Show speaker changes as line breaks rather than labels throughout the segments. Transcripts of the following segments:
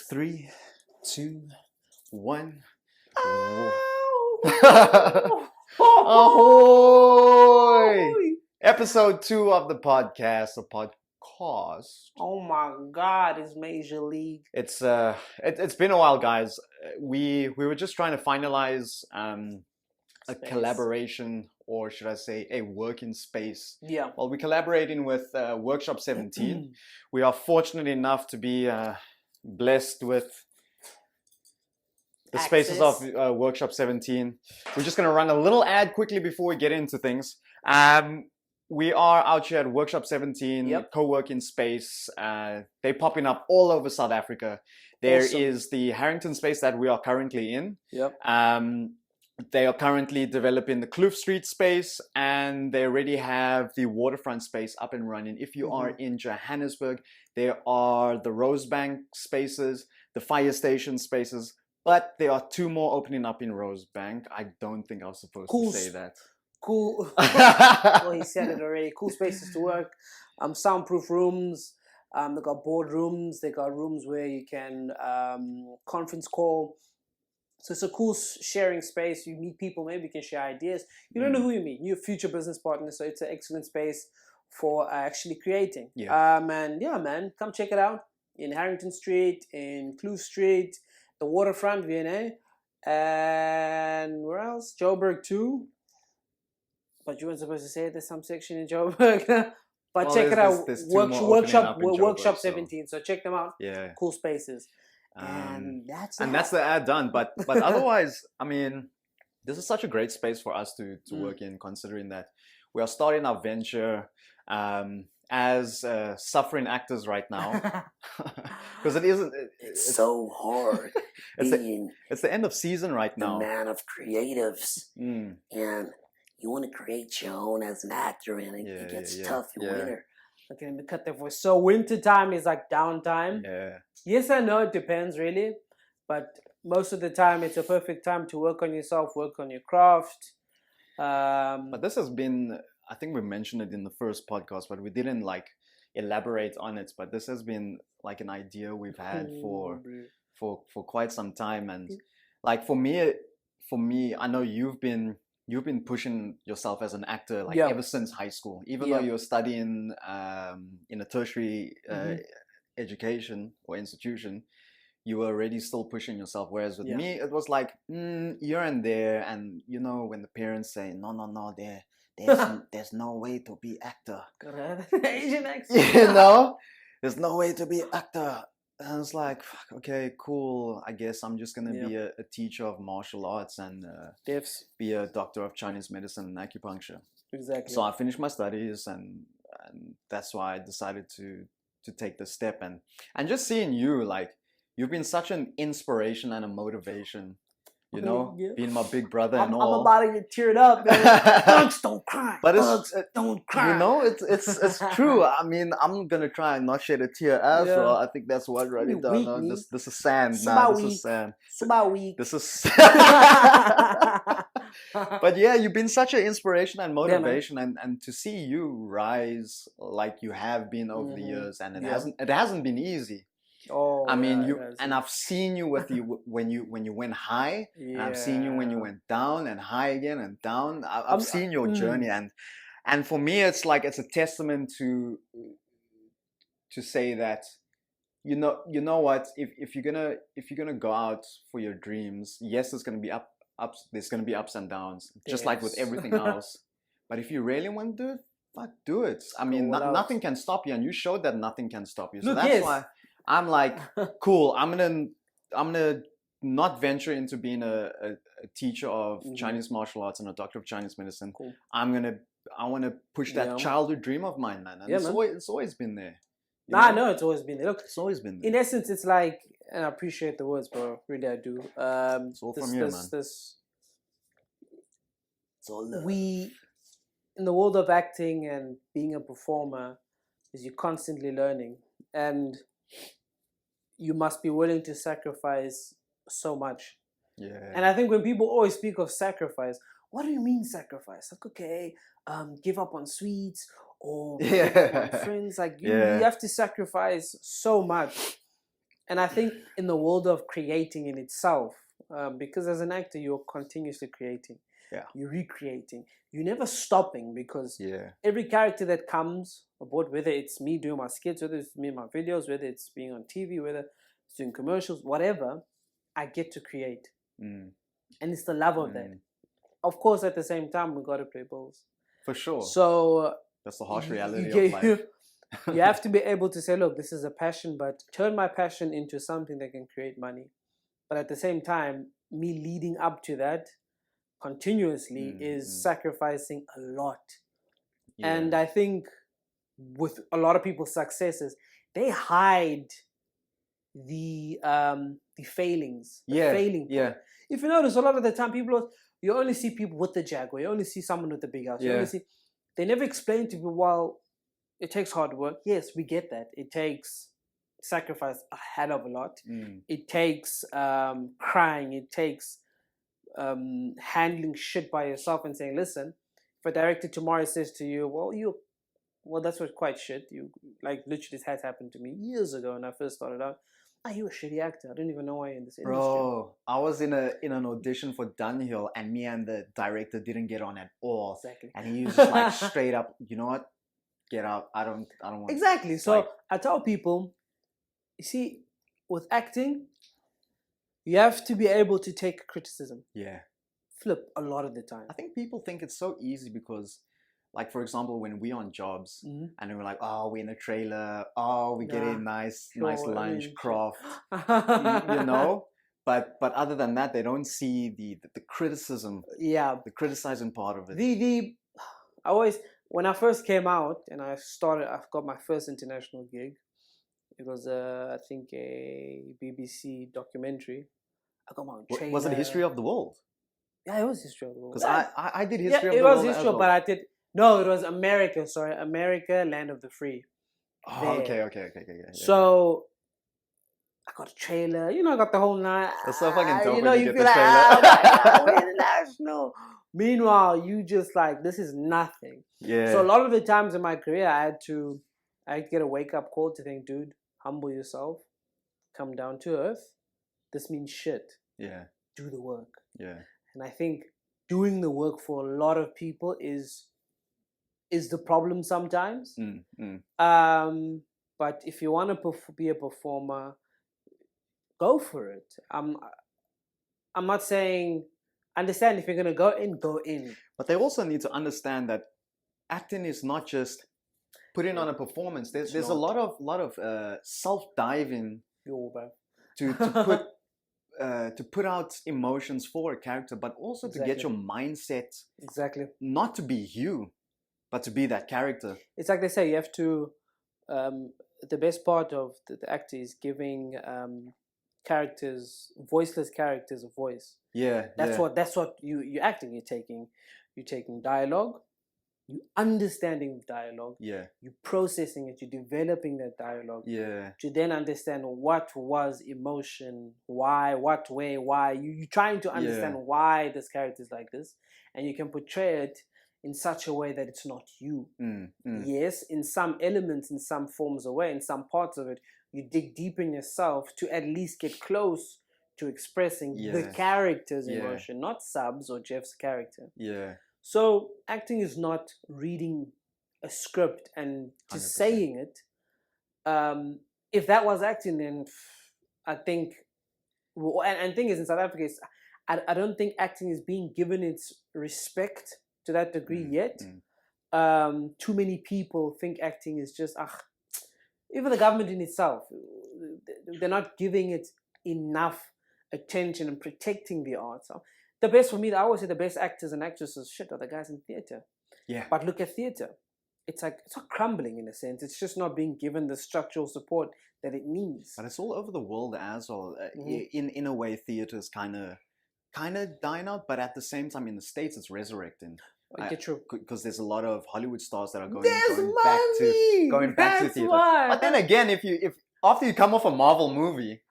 Three, two, one.
Oh.
Ahoy! Episode 2 of the podcast.
Oh my God! It's Major League.
It's been a while, guys. We were just trying to finalize a collaboration, or should I say, a working space.
Yeah.
Well, we're collaborating with Workshop 17. We are fortunate enough to be blessed with the spaces of Workshop 17. We're just going to run a little ad quickly before we get into things. We are out here at Workshop 17, co-working space. They're popping up all over South Africa. There is the Harrington space that we are currently in. They are currently developing the Kloof Street space, and they already have the waterfront space up and running. If you are in Johannesburg, there are the Rosebank spaces, the fire station spaces, but there are 2 more opening up in Rosebank. I don't think I was supposed to say that.
Cool. Well, he said it already. Cool spaces to work. Soundproof rooms. They got board rooms. They got rooms where you can conference call. So it's a cool sharing space. You meet people. Maybe you can share ideas. You don't know who you meet. Your future business partners. So it's an excellent space for actually creating. Man, come check it out in Harrington Street, in Kloof Street, the waterfront, V&A, and where else? Joburg too. But you weren't supposed to say there's some section in Joburg. But check it out. Workshop 17. So check them out.
Yeah.
Cool spaces. And that's
the ad done. But otherwise, I mean, this is such a great space for us to work in, considering that we are starting our venture as suffering actors right now. Because it's
so hard.
it's the end of season right now.
The man of creatives. And you want to create your own as an actor, and it gets tough in winter.
Okay, let me cut that voice. So winter time is like downtime.
Yeah.
Yes and no, it depends really. But most of the time it's a perfect time to work on yourself, work on your craft.
But this has been, I think we mentioned it in the first podcast, but we didn't like elaborate on it. But this has been like an idea we've had for quite some time. And like for me, I know you've been pushing yourself as an actor like ever since high school, even though you were studying in a tertiary education or institution. You were already still pushing yourself, whereas with me it was like here and there. And you know, when the parents say no, there's no way to be actor.
Asian accent.
You know, there's no way to be actor. And it's like, okay, cool. I guess I'm just gonna be a teacher of martial arts and be a doctor of Chinese medicine and acupuncture.
Exactly.
So I finished my studies, and that's why I decided to take the step. And just seeing you, like, you've been such an inspiration and a motivation. You know, being my big brother and all.
I'm about to get teared up, man. Thugs don't cry.
But
don't cry.
You know, it's true. I mean, I'm gonna try and not shed a tear as well. I think that's what really done. This is sand. This is sand.
It's about weak.
This is. But yeah, you've been such an inspiration and motivation, and to see you rise like you have been over the years, and it hasn't been easy. I mean, and I've seen you with you when you went high, and I've seen you when you went down and high again and down. I've seen your journey, and for me, it's like it's a testament to say that you know what, if you're gonna go out for your dreams, yes, there's gonna be there's gonna be ups and downs, just like with everything else. But if you really want to do it, do it. I mean, nothing can stop you, and you showed that nothing can stop you. So that's why I'm like, cool. I'm gonna not venture into being a teacher of Chinese martial arts and a doctor of Chinese medicine.
Cool.
I want to push that childhood dream of mine, man. And it's always been there.
I know it's always been there. Look,
it's always been there.
In essence, it's like, and I appreciate the words, bro. Really, I do.
It's all from you, man.
It's
all love.
In the world of acting and being a performer, is you're constantly learning, and you must be willing to sacrifice so much.
Yeah.
And I think when people always speak of sacrifice, what do you mean sacrifice? Like, okay, give up on sweets or give up on friends. Like, you have to sacrifice so much. And I think in the world of creating in itself, because as an actor, you're continuously creating.
Yeah.
You're recreating. You're never stopping, because
Yeah.
every character that comes aboard, whether it's me doing my skits, whether it's me in my videos, whether it's being on TV, whether it's doing commercials, whatever, I get to create. And it's the love of that. Of course, at the same time, we got to pay bills.
For sure.
So
that's the harsh reality of life.
You have to be able to say, look, this is a passion, but turn my passion into something that can create money. But at the same time, me leading up to that continuously is sacrificing a lot. Yeah. And I think with a lot of people's successes, they hide the failings. Failing.
Yeah.
If you notice, a lot of the time, you only see people with the Jaguar. You only see someone with the big house. You only see, they never explain to people, well, it takes hard work. Yes, we get that. It takes sacrifice a hell of a lot. It takes crying. It takes handling shit by yourself and saying, listen, if a director tomorrow says to you, well, that's what quite shit. You, like, literally this has happened to me years ago when I first started out. You're a shitty actor. I don't even know why you're in this industry.
Bro, I was in an audition for Dunhill, and me and the director didn't get on at all.
Exactly.
And he was just like straight up, you know what? Get out. I don't want.
Exactly. So I tell people, you see, with acting, you have to be able to take criticism.
Yeah.
Flip a lot of the time.
I think people think it's so easy because, like, for example, when we're on jobs and we're like, oh, we're in a trailer, oh, we get a nice lunch, craft, you know? But other than that, they don't see the criticism.
Yeah.
The criticizing part of it.
I always, when I first came out and I've got my first international gig. It was, I think, a BBC documentary. I got my own trailer.
Was it History of the World?
Yeah, it was History of the World.
Because I did History of the World.
It was History, but I did... No, it was America, sorry. America, Land of the Free.
Oh, okay. Yeah.
So, I got a trailer. You know, I got the whole night.
It's so fucking dope
when
you
get
the
like,
trailer.
Oh my God, we're international. Meanwhile, you just like, this is nothing.
Yeah.
So, a lot of the times in my career, I had to get a wake-up call to think, dude, humble yourself. Come down to earth. This means shit.
Yeah.
Do the work.
Yeah.
And I think doing the work for a lot of people is the problem sometimes. But if you want to be a performer, go for it. I'm not saying, understand if you're going to go in.
But they also need to understand that acting is not just putting on a performance. There's a lot of self-diving to put out emotions for a character, but also to get your mindset not to be you, but to be that character. It's
like they say, you have to. The best part of the actor is giving voiceless characters, a voice.
Yeah,
that's what you're acting. You're taking dialogue. You understanding dialogue.
Yeah.
You processing it. You're developing that dialogue.
Yeah.
To then understand what was emotion, why, what way, why. You're trying to understand why this character is like this, and you can portray it in such a way that it's not you. Yes, in some elements, in some forms of way, in some parts of it, you dig deep in yourself to at least get close to expressing the character's emotion, not Sub's or Jeff's character.
Yeah.
So acting is not reading a script and just 100%. Saying it. If that was acting, then I think, and thing is, in South Africa, I don't think acting is being given its respect to that degree yet. Too many people think acting is just, even the government in itself, they're not giving it enough attention and protecting the arts. The best for me, I always say the best actors and actresses are the guys in theatre.
Yeah.
But look at theatre. It's like, it's not crumbling in a sense. It's just not being given the structural support that it needs.
But it's all over the world as well. In a way, theatre's kind of dying out, but at the same time, in the States, it's resurrecting.
True.
Because there's a lot of Hollywood stars that are going back to theater. But then again, if after you come off a Marvel movie,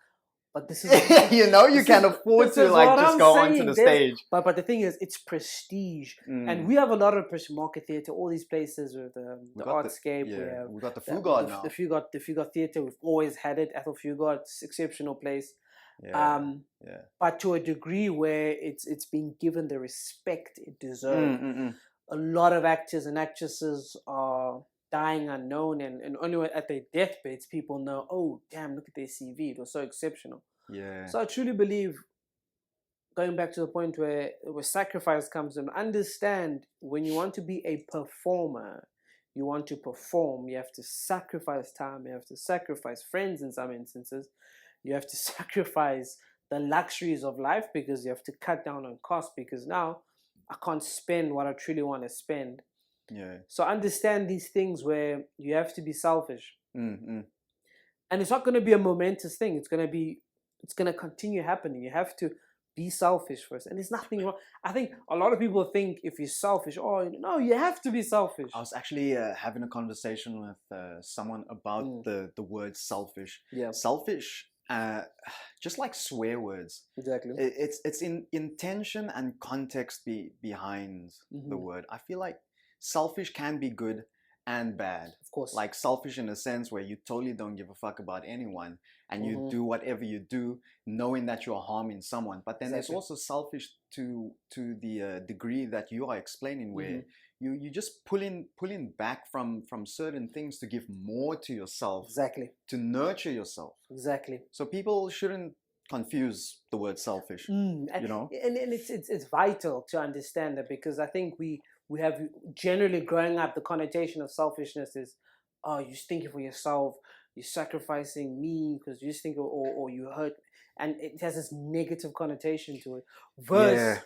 But this is
you can't afford to just go onto the stage.
But the thing is, it's prestige, and we have a lot of market theatre. All these places with the Artscape.
We got the Fugard now.
The Fugard Theatre. We've always had it. Ethel Fugard, exceptional place. But to a degree where it's been given the respect it deserves. A lot of actors and actresses are dying unknown, and only at their deathbeds people know, oh damn, look at their CV, it was so exceptional. So I truly believe, going back to the point where sacrifice comes in, understand when you want to be a performer, you want to perform, you have to sacrifice time, you have to sacrifice friends in some instances, you have to sacrifice the luxuries of life because you have to cut down on costs, because now I can't spend what I truly want to spend. So understand these things where you have to be selfish. And it's not going to be a momentous thing. It's going to continue happening. You have to be selfish first. And there's nothing wrong. I think a lot of people think if you're selfish, no, you have to be selfish.
I was actually having a conversation with someone about the word selfish. Selfish, just like swear words.
Exactly.
It's in intention and context behind the word. I feel like selfish can be good and bad.
Of course. Like
selfish in a sense where you totally don't give a fuck about anyone and you do whatever you do knowing that you're harming someone. But then there's also selfish to the degree that you are explaining, where you just pulling back from certain things to give more to yourself.
Exactly.
To nurture yourself.
Exactly.
So people shouldn't confuse the word selfish.
And it's vital to understand that, because I think we have generally growing up, the connotation of selfishness is, oh, you're thinking for yourself, you're sacrificing me because you just think, or you hurt, and it has this negative connotation to it. Versus,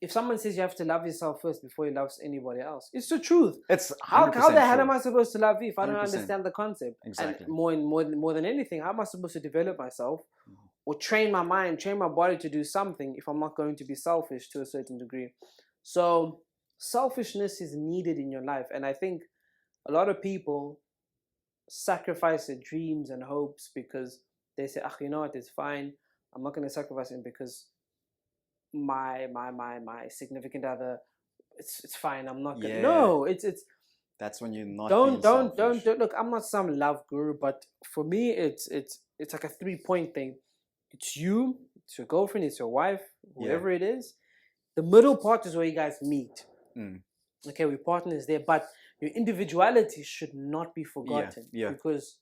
if someone says you have to love yourself first before you love anybody else, it's the truth.
It's
how the hell am I supposed to love you if I don't
100%.
Understand the concept?
Exactly.
And more than anything, how am I supposed to develop myself or train my mind, train my body to do something if I'm not going to be selfish to a certain degree? So selfishness is needed in your life, and I think a lot of people sacrifice their dreams and hopes because they say, you know what, it's fine, I'm not going to sacrifice it because my significant other, it's fine, I'm not gonna. No, it's
that's when you're not.
Don't look, I'm not some love guru, but for me it's like a 3-point thing. It's you, it's your girlfriend, it's your wife, whoever it is. The middle part is where you guys meet. Okay, we partners there, but your individuality should not be forgotten. Because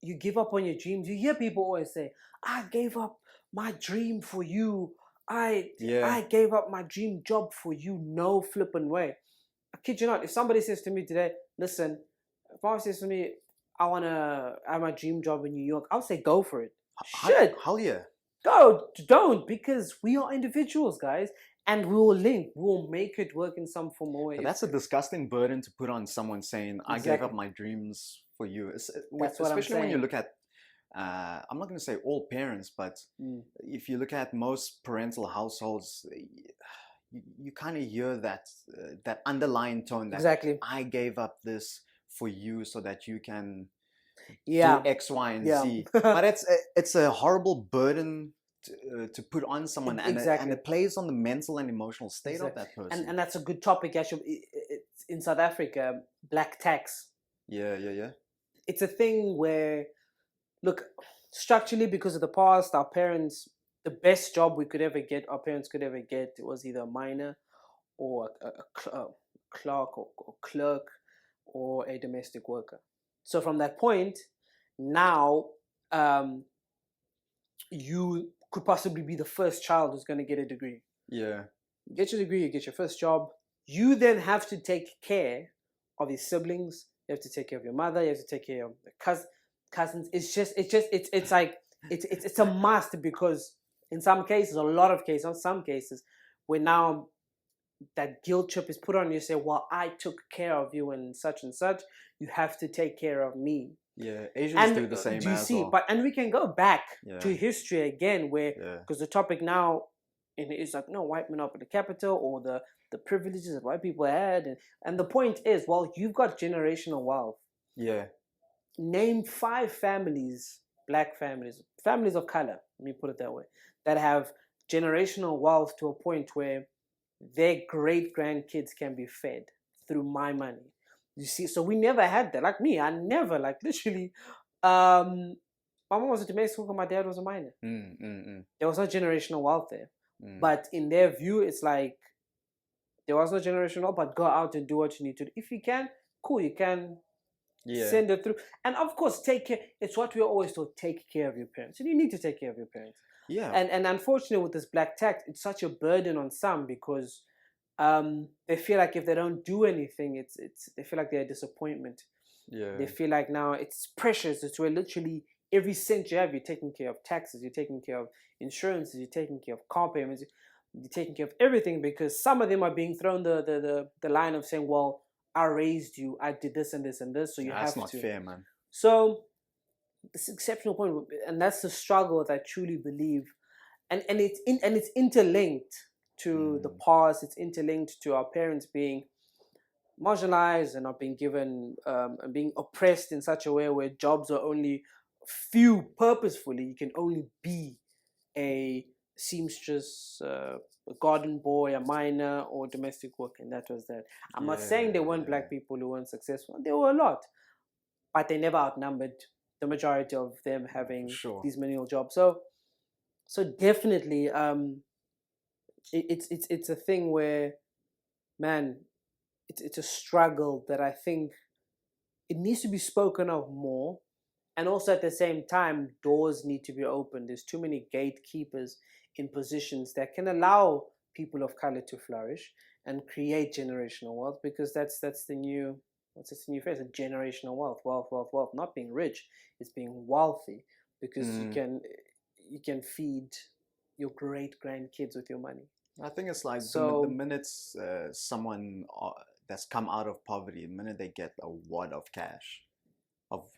you give up on your dreams. You hear people always say, I gave up my dream for you. I gave up my dream job for you. No flipping way. I kid you not. If somebody says to me today, listen, if someone says to me, I want to have my dream job in New York, I'll say go for it.
Hell yeah.
Go. Don't, because we are individuals, guys. And we will link. We will make it work in some form or way.
But that's a disgusting burden to put on someone saying, I gave up my dreams for you. Especially when you look at, I'm not going to say all parents, but if you look at most parental households, you kind of hear that underlying tone that I gave up this for you so that you can do X, Y, and Z. But it's a horrible burden to put on someone, and it plays on the mental and emotional state of that person.
And that's a good topic, actually. It's in South Africa, black tax.
Yeah.
It's a thing where, look, structurally, because of the past, our parents, the best job our parents could ever get was either a miner or a clerk or clerk or a domestic worker. So from that point, now you could possibly be the first child who's going to get a degree.
Yeah.
You get your degree, you get your first job. You then have to take care of your siblings. You have to take care of your mother. You have to take care of the cousins. It's a must, because in some cases, where now that guilt trip is put on you, say, well, I took care of you and such, you have to take care of me.
Yeah, Asians do the same as well.
And we can go back to history again, where, because the topic now is like, no, white men up at the capital, or the privileges that white people had. And the point is, well, you've got generational wealth.
Yeah.
Name 5 families black families of color, let me put it that way, that have generational wealth to a point where their great grandkids can be fed through my money. You see, so we never had that. Like me, I never, like, literally, my mom was a domestic worker, my dad was a miner. There was no generational wealth there. But in their view, it's like there was no generational wealth, but go out and do what you need to do. If you can, cool, you can send it through. And of course, take care. It's what we always told, take care of your parents. And you need to take care of your parents.
Yeah.
And unfortunately, with this black tax, it's such a burden on some because they feel like if they don't do anything, they feel like they're a disappointment.
Yeah.
They feel like now it's precious. It's where literally every cent you have, you're taking care of taxes, you're taking care of insurances, you're taking care of car payments, you're taking care of everything, because some of them are being thrown the line of saying, well, I raised you, I did this and this and this, so you have to.
That's not fair, man.
So this exceptional point, and that's the struggle that I truly believe, and it's interlinked to the past. It's interlinked to our parents being marginalized and not being given and being oppressed in such a way where jobs are only few purposefully. You can only be a seamstress, a garden boy, a miner, or domestic worker, and that was that. I'm not saying there weren't black people who weren't successful. There were a lot, but they never outnumbered the majority of them having these menial jobs. So definitely, it's a thing where, man, it's a struggle that I think it needs to be spoken of more. And also at the same time, doors need to be opened. There's too many gatekeepers in positions that can allow people of color to flourish and create generational wealth, because that's the new, what's this new phrase? Generational wealth. Not being rich, it's being wealthy, because you can feed your great grandkids with your money.
I think it's like the minute someone that's come out of poverty, the minute they get a wad of cash,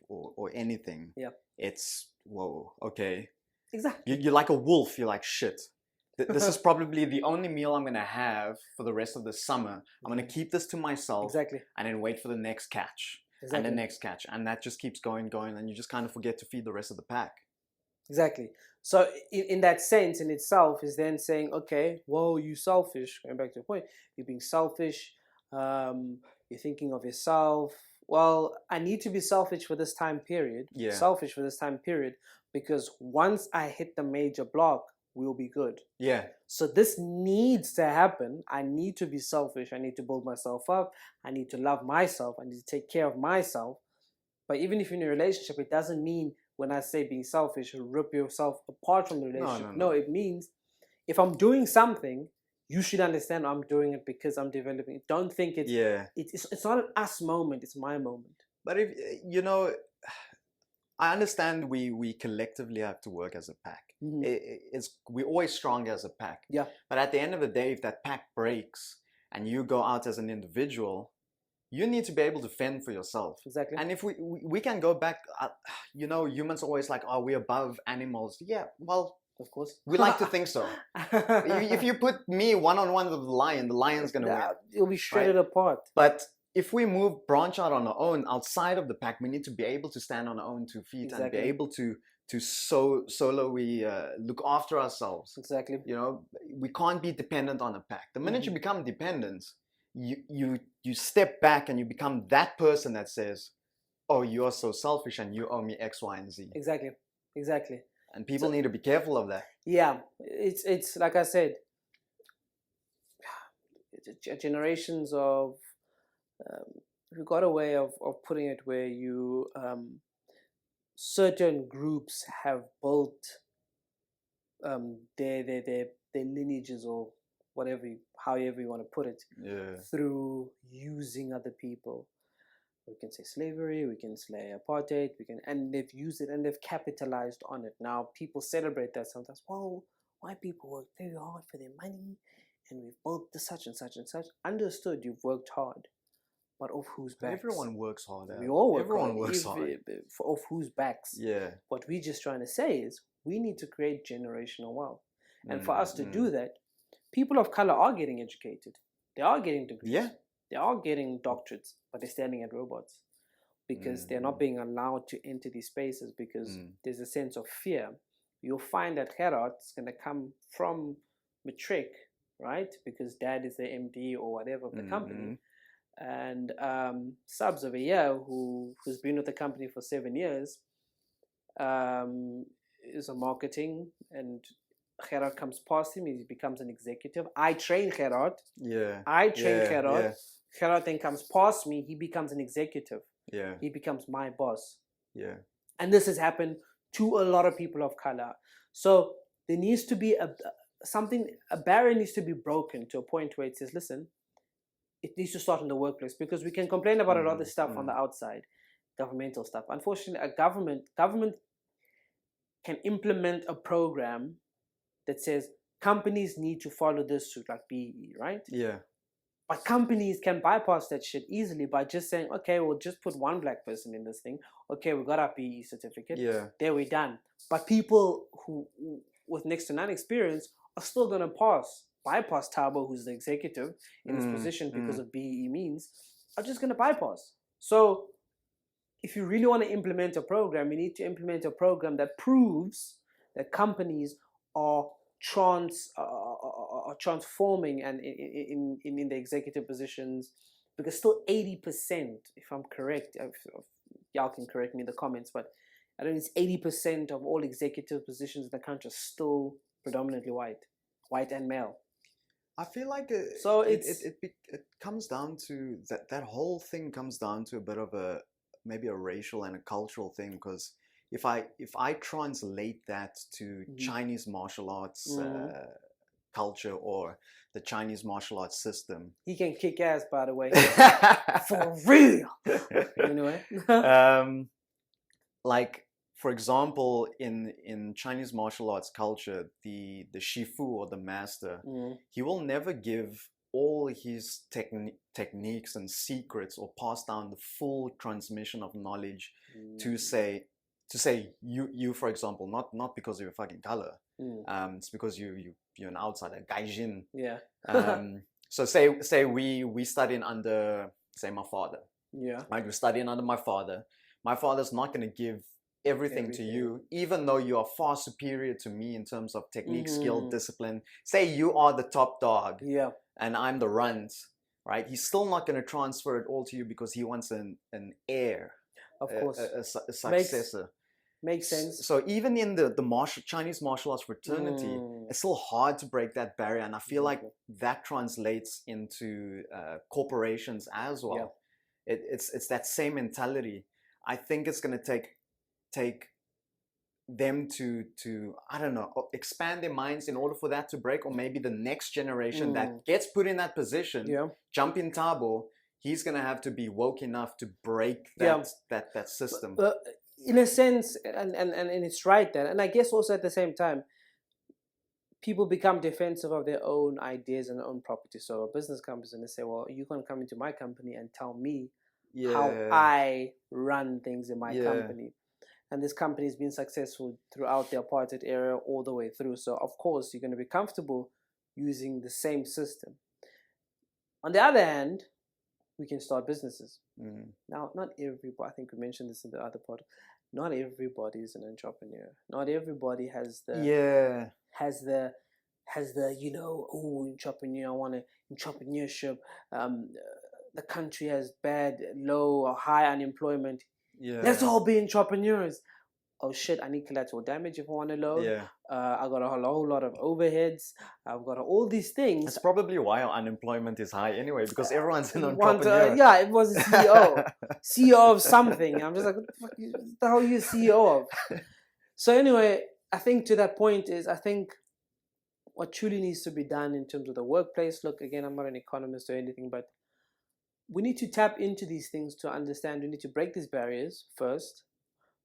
or anything, it's whoa, okay.
Exactly.
You're like a wolf. You're like, shit. This is probably the only meal I'm gonna have for the rest of the summer. I'm gonna keep this to myself.
Exactly.
And then wait for the next catch.
Exactly.
And the next catch, and that just keeps going, and you just kind of forget to feed the rest of the pack.
Exactly. So in that sense, in itself, is then saying, okay, whoa, you selfish. Going back to the point, you're being selfish. You're thinking of yourself. Well, I need to be selfish for this time period.
Yeah.
Selfish for this time period, because once I hit the major block, we'll be good.
Yeah.
So this needs to happen. I need to be selfish. I need to build myself up. I need to love myself. I need to take care of myself. But even if you're in a relationship, it doesn't mean when I say being selfish, rip yourself apart from the relationship. No, it means if I'm doing something, you should understand I'm doing it because I'm developing it. Don't think it's not an us moment, it's my moment.
But if I understand we collectively have to work as a pack. We're always stronger as a pack.
Yeah.
But at the end of the day, if that pack breaks and you go out as an individual, you need to be able to fend for yourself.
Exactly.
And if we can go back, humans are always like, oh, we're above animals. Yeah, well,
of course.
We like to think so. If you put me one-on-one with the lion's going to win.
It'll be shredded apart.
But if we branch out on our own, outside of the pack, we need to be able to stand on our own 2 feet and be able to solely look after ourselves.
Exactly.
We can't be dependent on a pack. The minute you become dependent, you step back and you become that person that says, oh, you are so selfish and you owe me X, Y, and Z.
Exactly.
And people need to be careful of that.
Yeah, it's like I said, generations of, we've got a way of putting it where you, certain groups have built their lineages or whatever, however you want to put it, through using other people. We can say slavery, we can say apartheid, and they've used it and they've capitalized on it. Now people celebrate that sometimes. Well, white people work very hard for their money, and we've built this such and such and such. Understood, you've worked hard, but off whose backs?
Everyone works hard.
We all work
Everyone
hard.
works hard.
Off whose backs?
Yeah.
What we're just trying to say is we need to create generational wealth, and for us to do that, people of color are getting educated. They are getting degrees.
Yeah.
They are getting doctorates, but they're staring at robots. because they're not being allowed to enter these spaces because there's a sense of fear. You'll find that Gerard is going to come from Matric, right? Because dad is the MD or whatever of the company. And Subs over here, who's been with the company for 7 years, is a marketing, and Gerard comes past him, he becomes an executive. I train Gerard. I train Gerard. Gerard then comes past me, he becomes an executive. He becomes my boss. And this has happened to a lot of people of color. So there needs to be a barrier needs to be broken to a point where it says, listen, it needs to start in the workplace, because we can complain about a lot of stuff on the outside, governmental stuff. Unfortunately, a government can implement a program that says companies need to follow this suit, like BEE, right? But companies can bypass that shit easily by just saying, okay, we'll just put one black person in this thing. Okay, we got our BEE certificate. There we're done. But people who with next to none experience are still going to bypass Tabo, who's the executive in this position because of BEE means, are just going to bypass. So if you really want to implement a program, you need to implement a program that proves that companies are transforming and in the executive positions, because still 80%, if I'm correct, y'all can correct me in the comments, but I don't know, it's 80% of all executive positions in the country are still predominantly white and male.
I feel like it comes down to that whole thing comes down to a bit of maybe a racial and a cultural thing, because if I translate that to Chinese martial arts culture or the Chinese martial arts system,
he can kick ass, by the way. For real. Anyway.
Like, for example, in Chinese martial arts culture, the shifu or the master, he will never give all his techniques and secrets or pass down the full transmission of knowledge to say you for example, not because of your fucking color, it's because you're an outsider, gaijin. So say we studying under, say, my father, right? We're studying under my father. My father's not going to give everything to you, even though you are far superior to me in terms of technique, skill, discipline. Say you are the top dog, and I'm the runt, right? He's still not going to transfer it all to you because he wants an heir,
of course,
a successor.
Makes sense.
So even in the Chinese martial arts fraternity, it's still hard to break that barrier, and I feel like that translates into corporations as well. It's that same mentality. I think it's going to take them to I don't know, expand their minds in order for that to break, or maybe the next generation that gets put in that position, jump in Tabo, he's going to have to be woke enough to break that system.
In a sense, and it's right then, and I guess also at the same time, people become defensive of their own ideas and their own property. So a business comes in and say, well, you can come into my company and tell me how I run things in my company. And this company has been successful throughout the apartheid era all the way through. So of course you're going to be comfortable using the same system. On the other hand, we can start businesses. Now, not everybody, I think we mentioned this in the other part, not everybody is an entrepreneur. Not everybody has the entrepreneur, I want entrepreneurship. The country has bad, low or high unemployment. Let's all be entrepreneurs. Oh shit, I need collateral damage if I want to loan. I got a whole lot of overheads. I've got all these things.
That's probably why our unemployment is high anyway, because everyone's an entrepreneur.
It was a CEO. CEO of something. I'm just like, what the hell are you CEO of? So anyway, I think to that point is, I think what truly needs to be done in terms of the workplace. Look, again, I'm not an economist or anything, but we need to tap into these things to understand. We need to break these barriers first.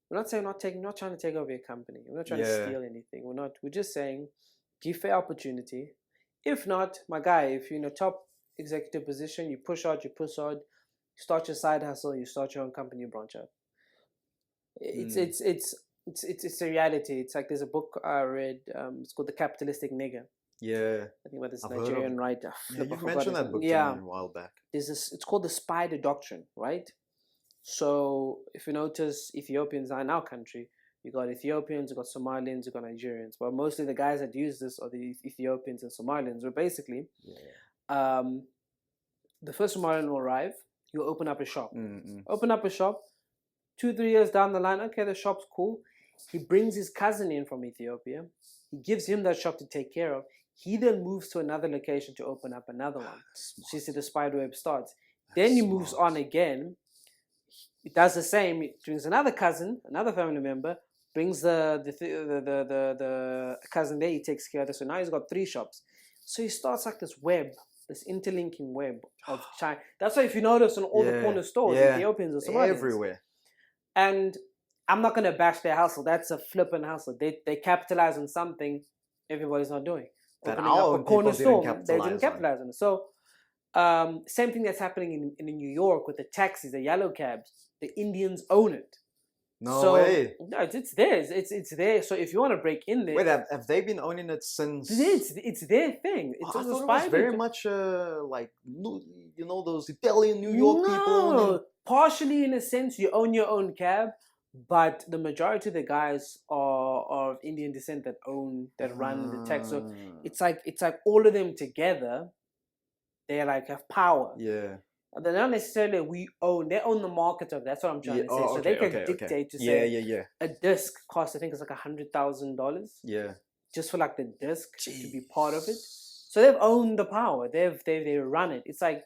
We're not saying not trying to take over your company. We're not trying to steal anything. We're just saying give fair opportunity. If not, my guy, if you're in a top executive position, you push hard, you start your side hustle, you start your own company, you branch out. It's a reality. It's like there's a book I read, it's called The Capitalistic Nigger. I think about this Nigerian writer.
You've mentioned that book to me a while back.
It's called the Spider Doctrine, right? So if you notice, Ethiopians are in our country. You got Ethiopians, you got Somalians, you got Nigerians. But mostly the guys that use this are the Ethiopians and Somalians. Where basically, the first Somalian will arrive. He'll open up a shop. Open up a shop. 2-3 years down the line, okay, the shop's cool. He brings his cousin in from Ethiopia. He gives him that shop to take care of. He then moves to another location to open up another one. So you see the spider web starts. Then he moves on again. He does the same. He brings another cousin, another family member, brings the cousin there. He takes care of this. So now he's got 3 shops. So he starts like this web, this interlinking web of China. That's why if you notice on all the corner stores, Ethiopians or Somalians.
Everywhere.
And I'm not going to bash their hustle. That's a flippin' hustle. They capitalize on something everybody's not doing.
That our corner store,
they didn't capitalize on it. So, same thing that's happening in New York with the taxis, the yellow cabs. The Indians own it.
No way.
No, it's theirs. It's there. So if you want to break in there,
wait, have they been owning it since?
It's their thing. It's
I thought it was very much like those Italian New York people.
Partially in a sense, you own your own cab, but the majority of the guys are of Indian descent that run the tech. So it's like all of them together, they like have power.
Yeah.
They're not necessarily they own the market of that's what I'm trying to say. So they can dictate to say a disc costs, I think it's like $100,000.
Yeah.
Just for like the disc to be part of it. So they've owned the power. They run it. It's like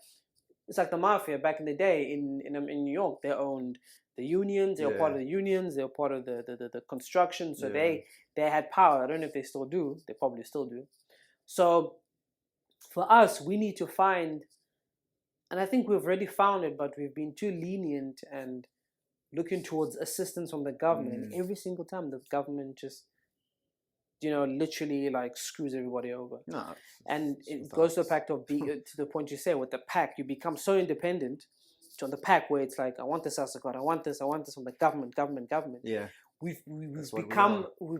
the mafia back in the day in New York. They owned the unions. They were part of the unions. They were part of the construction. So they had power. I don't know if they still do. They probably still do. So for us, we need to find. And I think we've already found it, but we've been too lenient and looking towards assistance from the government. And every single time the government just, literally like screws everybody over. No, and it goes to the fact of to the point you say with the pack, you become so independent on the pack where it's like, I want this house, I want this from the government.
Yeah,
we've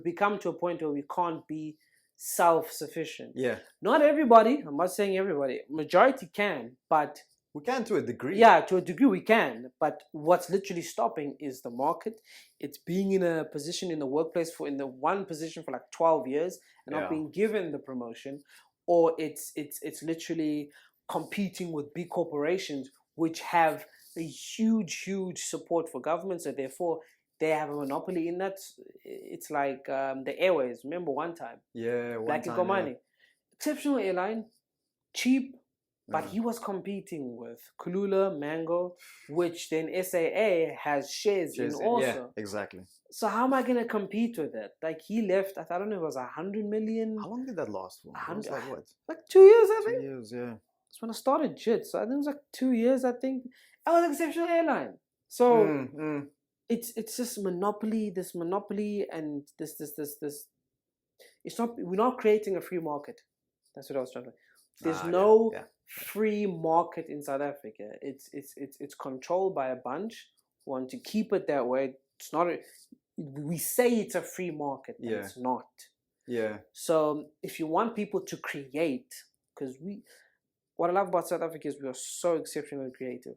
become to a point where we can't be self-sufficient.
Yeah,
not everybody. I'm not saying everybody. Majority can, but.
We can to a degree.
Yeah, to a degree we can. But what's literally stopping is the market. It's being in a position in the workplace in the one position for like 12 years and not being given the promotion. Or it's literally competing with big corporations which have a huge support for government. So therefore they have a monopoly in that. It's like the airways. Remember one time?
Yeah,
Black Nqayi. Exceptional airline, cheap. But he was competing with Kulula, Mango, which then SAA has shares in also.
Yeah, exactly.
So how am I going to compete with it? Like he left, I don't know, it was 100 million.
How long did that last for? It was like what?
Like 2 years, I think.
2 years, yeah.
That's when I started JIT. So I think it was like 2 years, I think. I was an exceptional airline. So it's just monopoly, and this. It's not, we're not creating a free market. That's what I was trying to say. There's no free market in South Africa. It's controlled by a bunch who want to keep it that way. It's not. We say it's a free market, but it's not.
Yeah.
So if you want people to create, because what I love about South Africa is we are so exceptionally creative.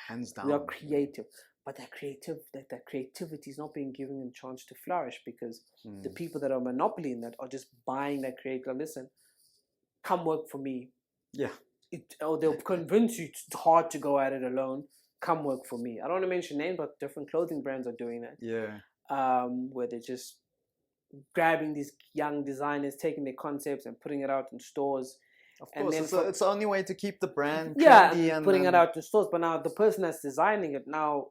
Hands down.
We are creative, but that creativity is not being given a chance to flourish because the people that are monopoly in that are just buying that creative. Listen. Come work for me.
Yeah.
Or they'll convince you it's hard to go at it alone. Come work for me. I don't want to mention names, but different clothing brands are doing that.
Yeah.
Where they're just grabbing these young designers, taking their concepts and putting it out in stores.
Of course, it's the only way to keep the brand trendy.
Yeah, and putting it out in stores. But now the person that's designing it now,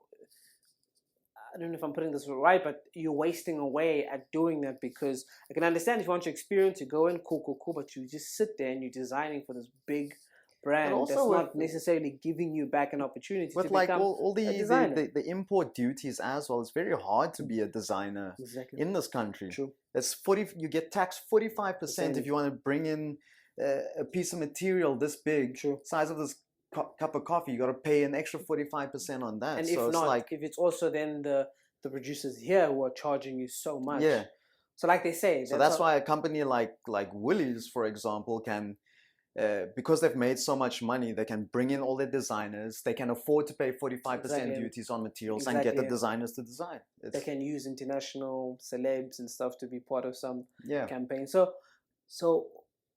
I don't know if I'm putting this right, but you're wasting away at doing that because I can understand if you want your experience, you go in, cool, but you just sit there and you're designing for this big brand that's not necessarily giving you back an opportunity to become
all the import duties as well, it's very hard to be a designer in this country.
True.
You get taxed 45% if you want to bring in a piece of material this big, size of this cup of coffee, you got to pay an extra 45% on that.
And if if it's also then the producers here who are charging you so much.
Yeah.
So like they say.
So that's why a company like Woolies, for example, can because they've made so much money, they can bring in all their designers. They can afford to pay 45% duties on materials and get the designers to design.
They can use international celebs and stuff to be part of some campaign. So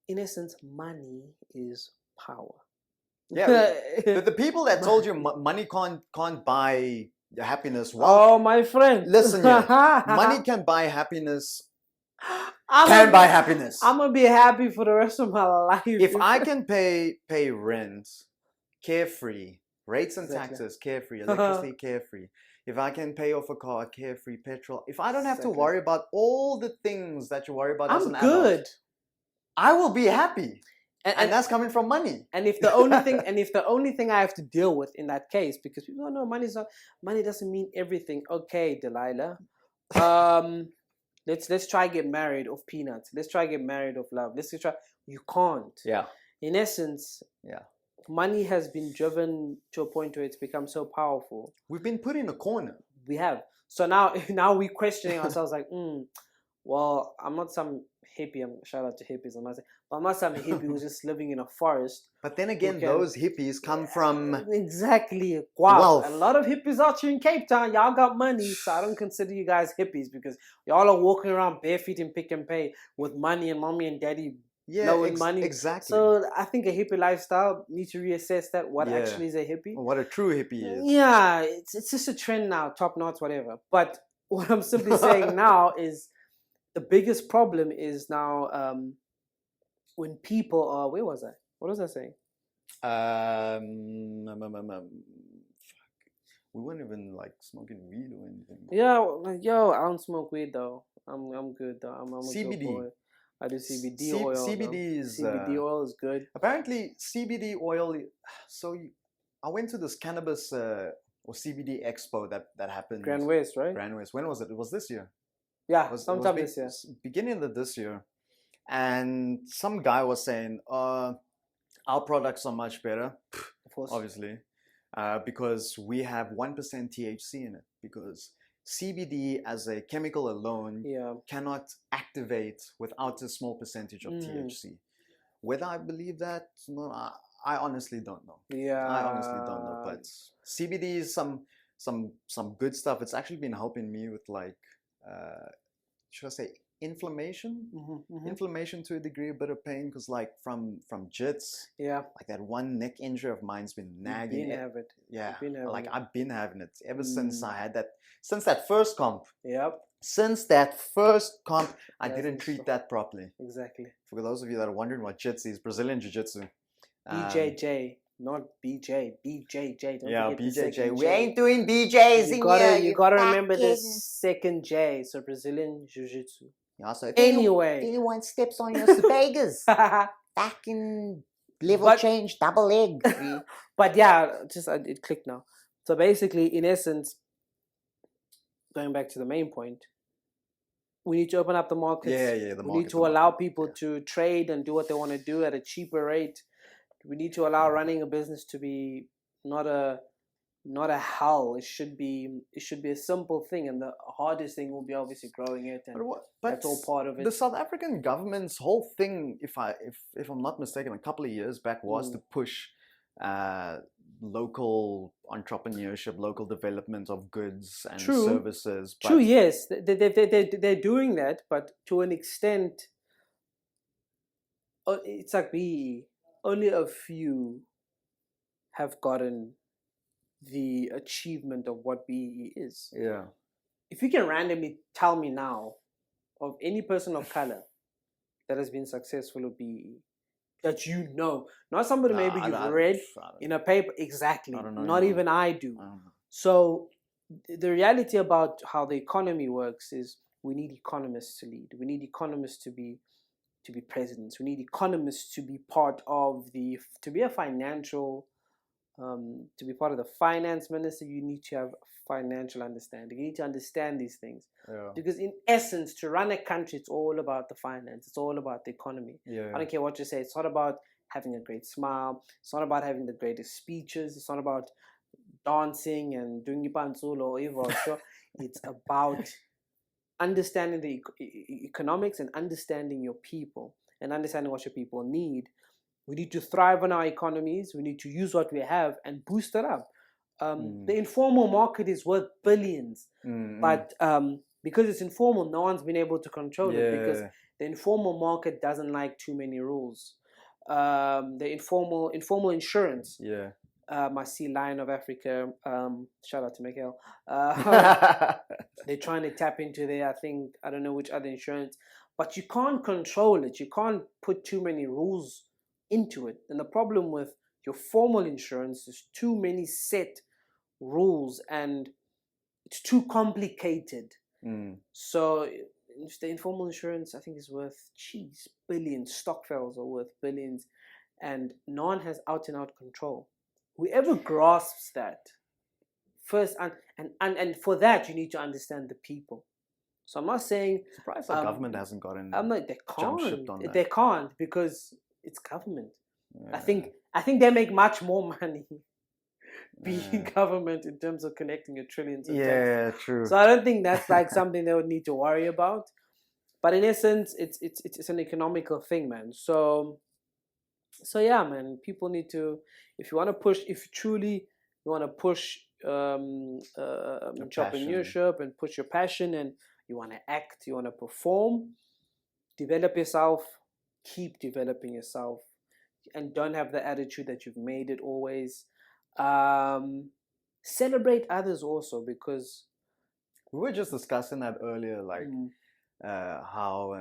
in essence, money is power.
Yeah, the people that told you money can't buy happiness.
Well, oh, my friend,
listen here. Money can buy happiness. Can buy happiness.
I'm gonna be happy for the rest of my life.
If I can pay rent, carefree, rates and taxes, carefree, electricity, carefree. If I can pay off a car, carefree, petrol. If I don't have to worry about all the things that you worry about as an adult, I will be happy. And that's coming from money.
And if the only thing I have to deal with in that case, because people don't know money doesn't mean everything. Okay, Delilah. Let's try get married of peanuts. Let's try get married of love. You can't.
Yeah.
In essence, money has been driven to a point where it's become so powerful.
We've been put in a corner.
We have. So now we're questioning ourselves like, well, I'm not some hippie. Shout out to hippies. I'm not some hippie who's just living in a forest.
But then again, those hippies come from
exactly wealth. A lot of hippies out here in Cape Town, y'all got money, so I don't consider you guys hippies because y'all are walking around barefoot in Pick and Pay with money and mommy and daddy blowing money.
Exactly.
So I think a hippie lifestyle need to reassess that. What actually is a hippie?
What a true hippie is.
Yeah, it's just a trend now, top knots, whatever. But what I'm simply saying now is the biggest problem is now when people are. Where was I? What was I saying?
We weren't even like smoking weed or anything.
Yeah, I don't smoke weed though. I'm good though. I'm
CBD.
A good boy. I do CBD oil.
CBD
oil is good.
Apparently, CBD oil. So I went to this cannabis or CBD expo that happened.
Grand West, right?
Grand West. When was it? It was this year.
Yeah, sometime this year.
Beginning of this year. And some guy was saying, our products are much better,
of course,
obviously, because we have 1% THC in it. Because CBD as a chemical alone cannot activate without a small percentage of THC. Whether I believe that, no, I honestly don't know.
Yeah,
I honestly don't know. But CBD is some good stuff. It's actually been helping me with like, should I say, inflammation? Inflammation to a degree, a bit of pain, because like from jits, like that one neck injury of mine's been nagging. I've been having it ever since I had that. Since that first comp.
Yep.
Since that first comp, I didn't treat that properly.
Exactly.
For those of you that are wondering what jits is, Brazilian Jiu-Jitsu.
BJJ, not BJ. BJJ. Don't forget
BJJ. We ain't doing BJs in here.
You gotta remember the second J. So Brazilian Jiu-Jitsu.
Yeah, so if
anyone steps on your spagers, fucking level change, double leg.
But yeah, just it clicked now. So basically, in essence, going back to the main point, we need to open up the markets. We need to allow people to trade and do what they want to do at a cheaper rate. We need to allow running a business to be not a hell. It should be a simple thing, and the hardest thing will be obviously growing it, and that's all part of it.
The South African government's whole thing, if I'm not mistaken, a couple of years back was to push local entrepreneurship, local development of goods and services.
True, yes, they're doing that, but to an extent, it's like only a few have gotten the achievement of what BEE is.
Yeah.
If you can randomly tell me now of any person of color that has been successful at BEE, that you know, not somebody maybe you've read in a paper, exactly. Not even I do. So the reality about how the economy works is we need economists to lead. We need economists to be presidents. We need economists to be part of to be a financial. To be part of the finance minister, you need to have financial understanding. You need to understand these things. Because in essence, to run a country, it's all about the finance. It's all about the economy. I don't care what you say. It's not about having a great smile. It's not about having the greatest speeches. It's not about dancing and doing ipanzulo or whatever. It's about understanding the economics and understanding your people and understanding what your people need. We need to thrive on our economies. We need to use what we have and boost it up. The informal market is worth billions, but because it's informal, no one's been able to control it because the informal market doesn't like too many rules. The informal insurance.
Yeah.
I see Lion of Africa. Shout out to Miguel. They're trying to tap into there. I don't know which other insurance, but you can't control it. You can't put too many rules into it. And the problem with your formal insurance is too many set rules and it's too complicated. So the informal insurance, I think, is worth billions. Stokvels are worth billions, and no one has out and out control. Whoever grasps that first, and for that you need to understand the people. So I'm not saying
surprised the government hasn't gotten.
I'm like they
jump shipped on
can't.
that.
They can't because it's government. Yeah. I think they make much more money being government in terms of collecting your trillions of tax.
True.
So I don't think that's like something they would need to worry about. But in essence, it's an economical thing, man. So yeah, man. People need to, if you truly want to push entrepreneurship and push your passion, and you want to act, you want to perform, develop yourself, keep developing yourself, and don't have the attitude that you've made it always. Celebrate others also, because
we were just discussing that earlier, like how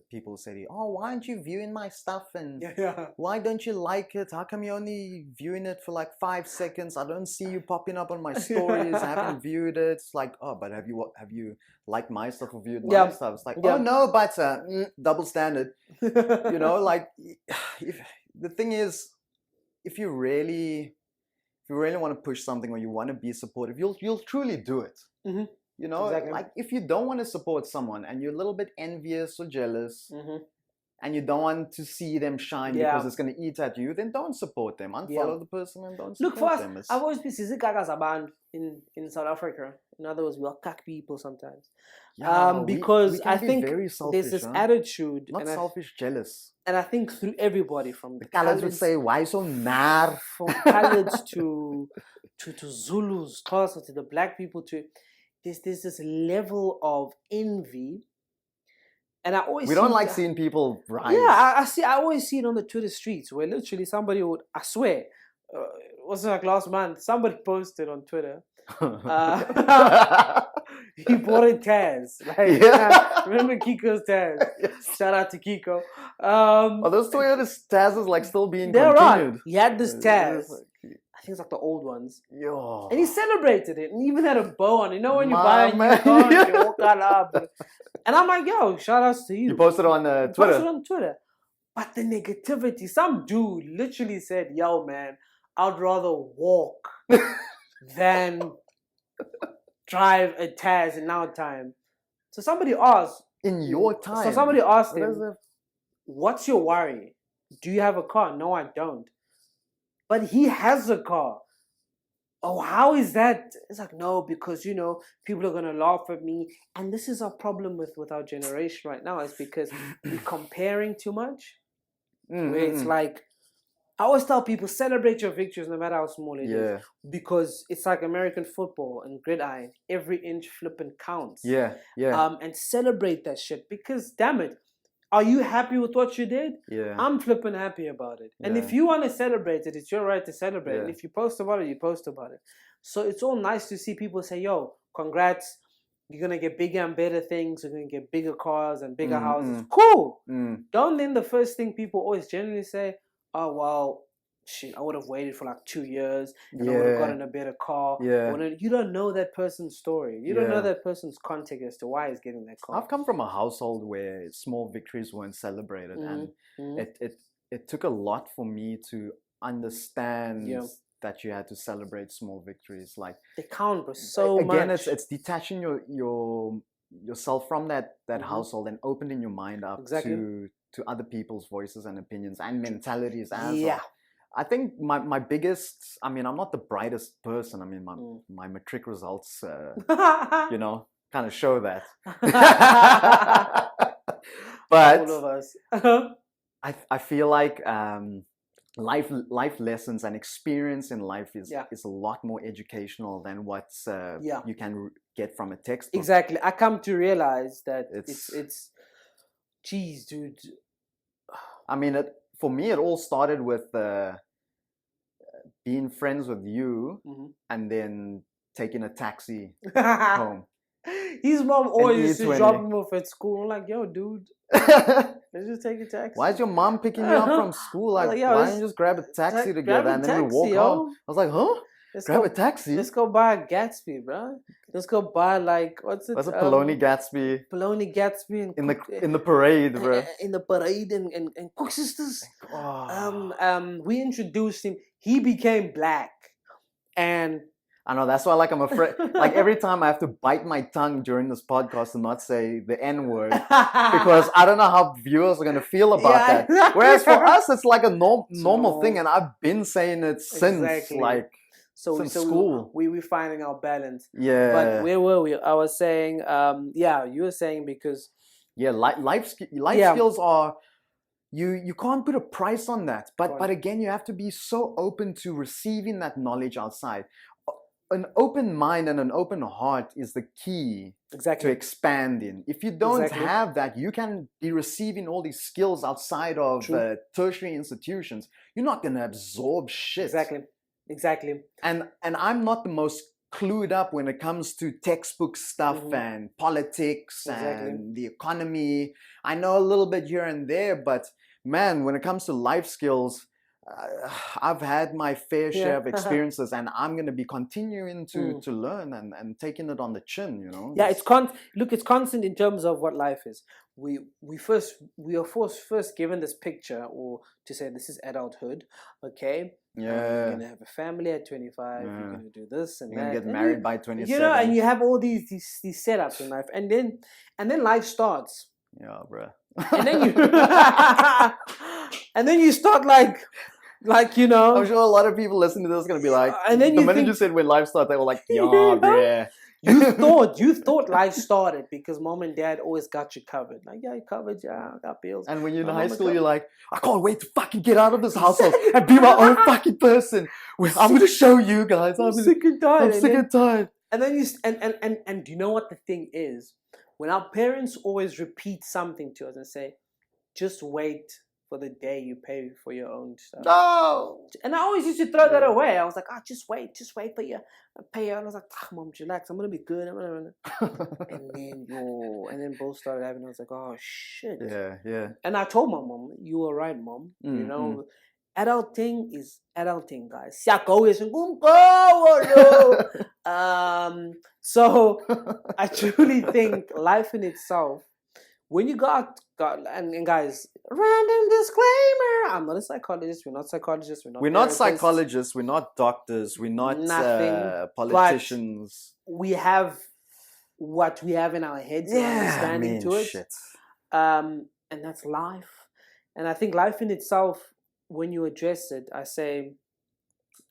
people say, "Oh, why aren't you viewing my stuff? And why don't you like it? How come you're only viewing it for like 5 seconds? I don't see you popping up on my stories. I haven't viewed it." It's like, "Oh, but have you liked my stuff or viewed my stuff?" It's like, "Oh no, but double standard." Like the thing is, if you really want to push something or you want to be supportive, you'll truly do it. Exactly. Like if you don't want to support someone and you're a little bit envious or jealous and you don't want to see them shine because it's going to eat at you, then don't support them. Unfollow the person and don't support them.
I've always been Zaban in South Africa. In other words, we are cack people sometimes. Because I think there's this attitude.
Not selfish, jealous.
And I think through everybody, from
the Colours would say, "Why so nar?"
From Colours to Zulus, Xhosa, to the black people, to there's this level of envy. And I always
don't like seeing people rise.
Yeah, I always see it on the Twitter streets where literally somebody would, I swear, it was like last month, somebody posted on Twitter. He bought a Taz. Remember Kiko's Taz? Yes. Shout out to Kiko.
Are those Toyota Taz's like still being continued?
Right. He had this Taz. I think it's like the old ones.
Yo.
And he celebrated it and even had a bow on. You know when you buy a new car and you walk out up. And I'm like, yo, shout outs to you.
You posted on Twitter.
Posted on Twitter. But the negativity, some dude literally said, "Yo, man, I'd rather walk than drive a Taz in our time." So somebody asked.
In your time?
So somebody asked him, "What's your worry? Do you have a car?" "No, I don't." "But he has a car." "Oh, how is that?" It's like, no, because, people are going to laugh at me. And this is our problem with our generation right now, is because we're comparing too much. Where it's like, I always tell people, celebrate your victories no matter how small it is. Because it's like American football and gridiron. Every inch flipping counts. And celebrate that shit, because damn it, are you happy with what you did? I'm flipping happy about it. And if you want to celebrate it, it's your right to celebrate. And if you post about it, you post about it. So it's all nice to see people say, "Yo, congrats. You're going to get bigger and better things. You're going to get bigger cars and bigger houses." Cool. Don't then the first thing people always generally say, "Oh, well, shit, I would have waited for like 2 years and I would have gotten a better car." You don't know that person's story. You don't know that person's context as to why he's getting that car.
I've come from a household where small victories weren't celebrated, and it took a lot for me to understand that you had to celebrate small victories. Like
they count for so much.
Again, it's detaching yourself from that household and opening your mind up to other people's voices and opinions and mentalities as well. I think my biggest, I'm not the brightest person. My matric results, kind of show that. But
all of us.
I feel like life lessons and experience in life is a lot more educational than what you can get from a textbook.
Exactly. I come to realize that it's geez, dude.
I mean, for me, it all started with being friends with you, and then taking a taxi home.
His mom always used to drop him off at school. I'm like, yo, dude, let's just take a taxi.
Why is your mom picking you up from school? Like, why don't you just grab a taxi together and then we walk home? I was like, huh? Grab a taxi?
Let's go buy a Gatsby, bro. Let's go buy like what's it?
What's a Polony Gatsby?
Polony Gatsby
in the parade, bro.
In the parade and Cook Sisters. We introduced him. He became black, and
I know, that's why I'm afraid. Like every time I have to bite my tongue during this podcast and not say the N-word because I don't know how viewers are gonna feel about that. Exactly. Whereas for us, it's like a normal thing, and I've been saying it since since school.
We're finding our balance.
Yeah.
But where were we? I was saying, you were saying because
life skills are. You can't put a price on that. But again, you have to be so open to receiving that knowledge outside. An open mind and an open heart is the key to expanding. If you don't have that, you can be receiving all these skills outside of tertiary institutions. You're not going to absorb shit.
Exactly.
And I'm not the most clued up when it comes to textbook stuff and politics and the economy. I know a little bit here and there, but man, when it comes to life skills, I've had my fair share of experiences, and I'm going to be continuing to learn and taking it on the chin, you know.
Yeah, it's constant in terms of what life is. We are first given this picture, or to say this is adulthood, okay? You're going to have a family at 25, you're going to do this and
you're
that.
You're going to get married by 27.
You know, and you have all these setups in life, and then life starts.
Yeah, bro.
And then you start like, you know.
I'm sure a lot of people listening to this are going to be like, and then the minute you said when life started, they were like, yeah, bruh.
You thought life started because mom and dad always got you covered. Like, yeah, you covered, I got bills.
And when you're in high school, you're like, I can't wait to fucking get out of this household and be my own fucking person. I'm going to show you guys. I'm
sick and tired.
I'm sick and tired.
And then and do you know what the thing is? When our parents always repeat something to us and say, just wait for the day you pay for your own stuff.
No!
And I always used to throw that away. I was like, just wait for your pay. And I was like, mom, relax. I'm going to be good. And then both started having, I was like, oh, shit.
Yeah.
And I told my mom, you were right, mom. You know, adulting is adulting, guys. So I truly think life in itself, when you got and guys, random disclaimer, I'm not a psychologist, we're not psychologists,
we're not psychologists, we're not doctors, we're not politicians.
We have what we have in our heads, understanding to it.
Shit.
And that's life. And I think life in itself, when you address it, I say,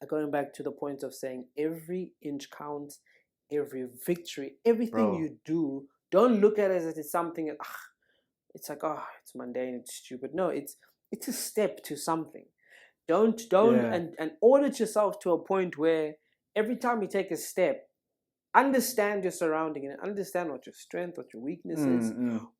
going back to the point of saying every inch counts, every victory, everything you do, don't look at it as it's something, it's like, it's mundane, it's stupid. No, it's a step to something. Don't and audit yourself to a point where every time you take a step, understand your surrounding and understand what your strength, what your weakness is.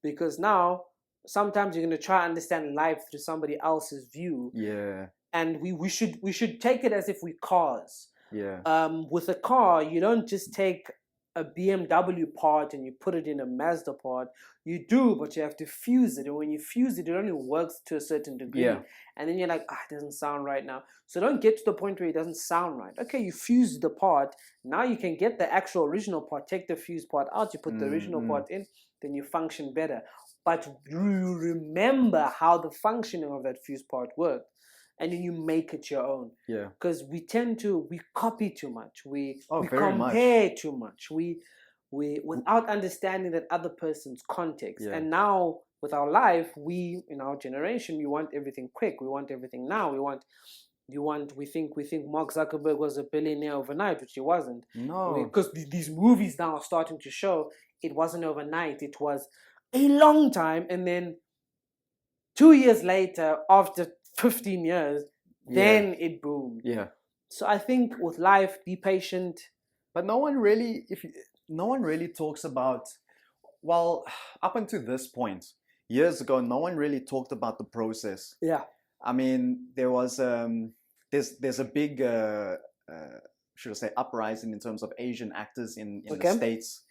Because now, sometimes you're going to try to understand life through somebody else's view.
Yeah.
And we should take it as if we cars.
Yeah.
With a car, you don't just take a BMW part and you put it in a Mazda part. You do, but you have to fuse it. And when you fuse it, it only works to a certain degree.
Yeah.
And then you're like, it doesn't sound right now. So don't get to the point where it doesn't sound right. Okay, you fuse the part. Now you can get the actual original part, take the fused part out, you put the original part in, then you function better. But you remember how the functioning of that fused part worked. And then you make it your own.
Yeah.
Because we copy too much. We
very
compare too much. We without understanding that other person's context.
Yeah.
And now with our life, we in our generation, we want everything quick. We want everything now. We think Mark Zuckerberg was a billionaire overnight, which he wasn't.
No.
Because these movies now are starting to show it wasn't overnight. It was a long time, and then 2 years later, after 15 years, then it boomed.
Yeah.
So I think with life, be patient.
But no one really talks about, well, up until this point, years ago, no one really talked about the process.
Yeah.
I mean, there was there's a big should I say uprising in terms of Asian actors in the States.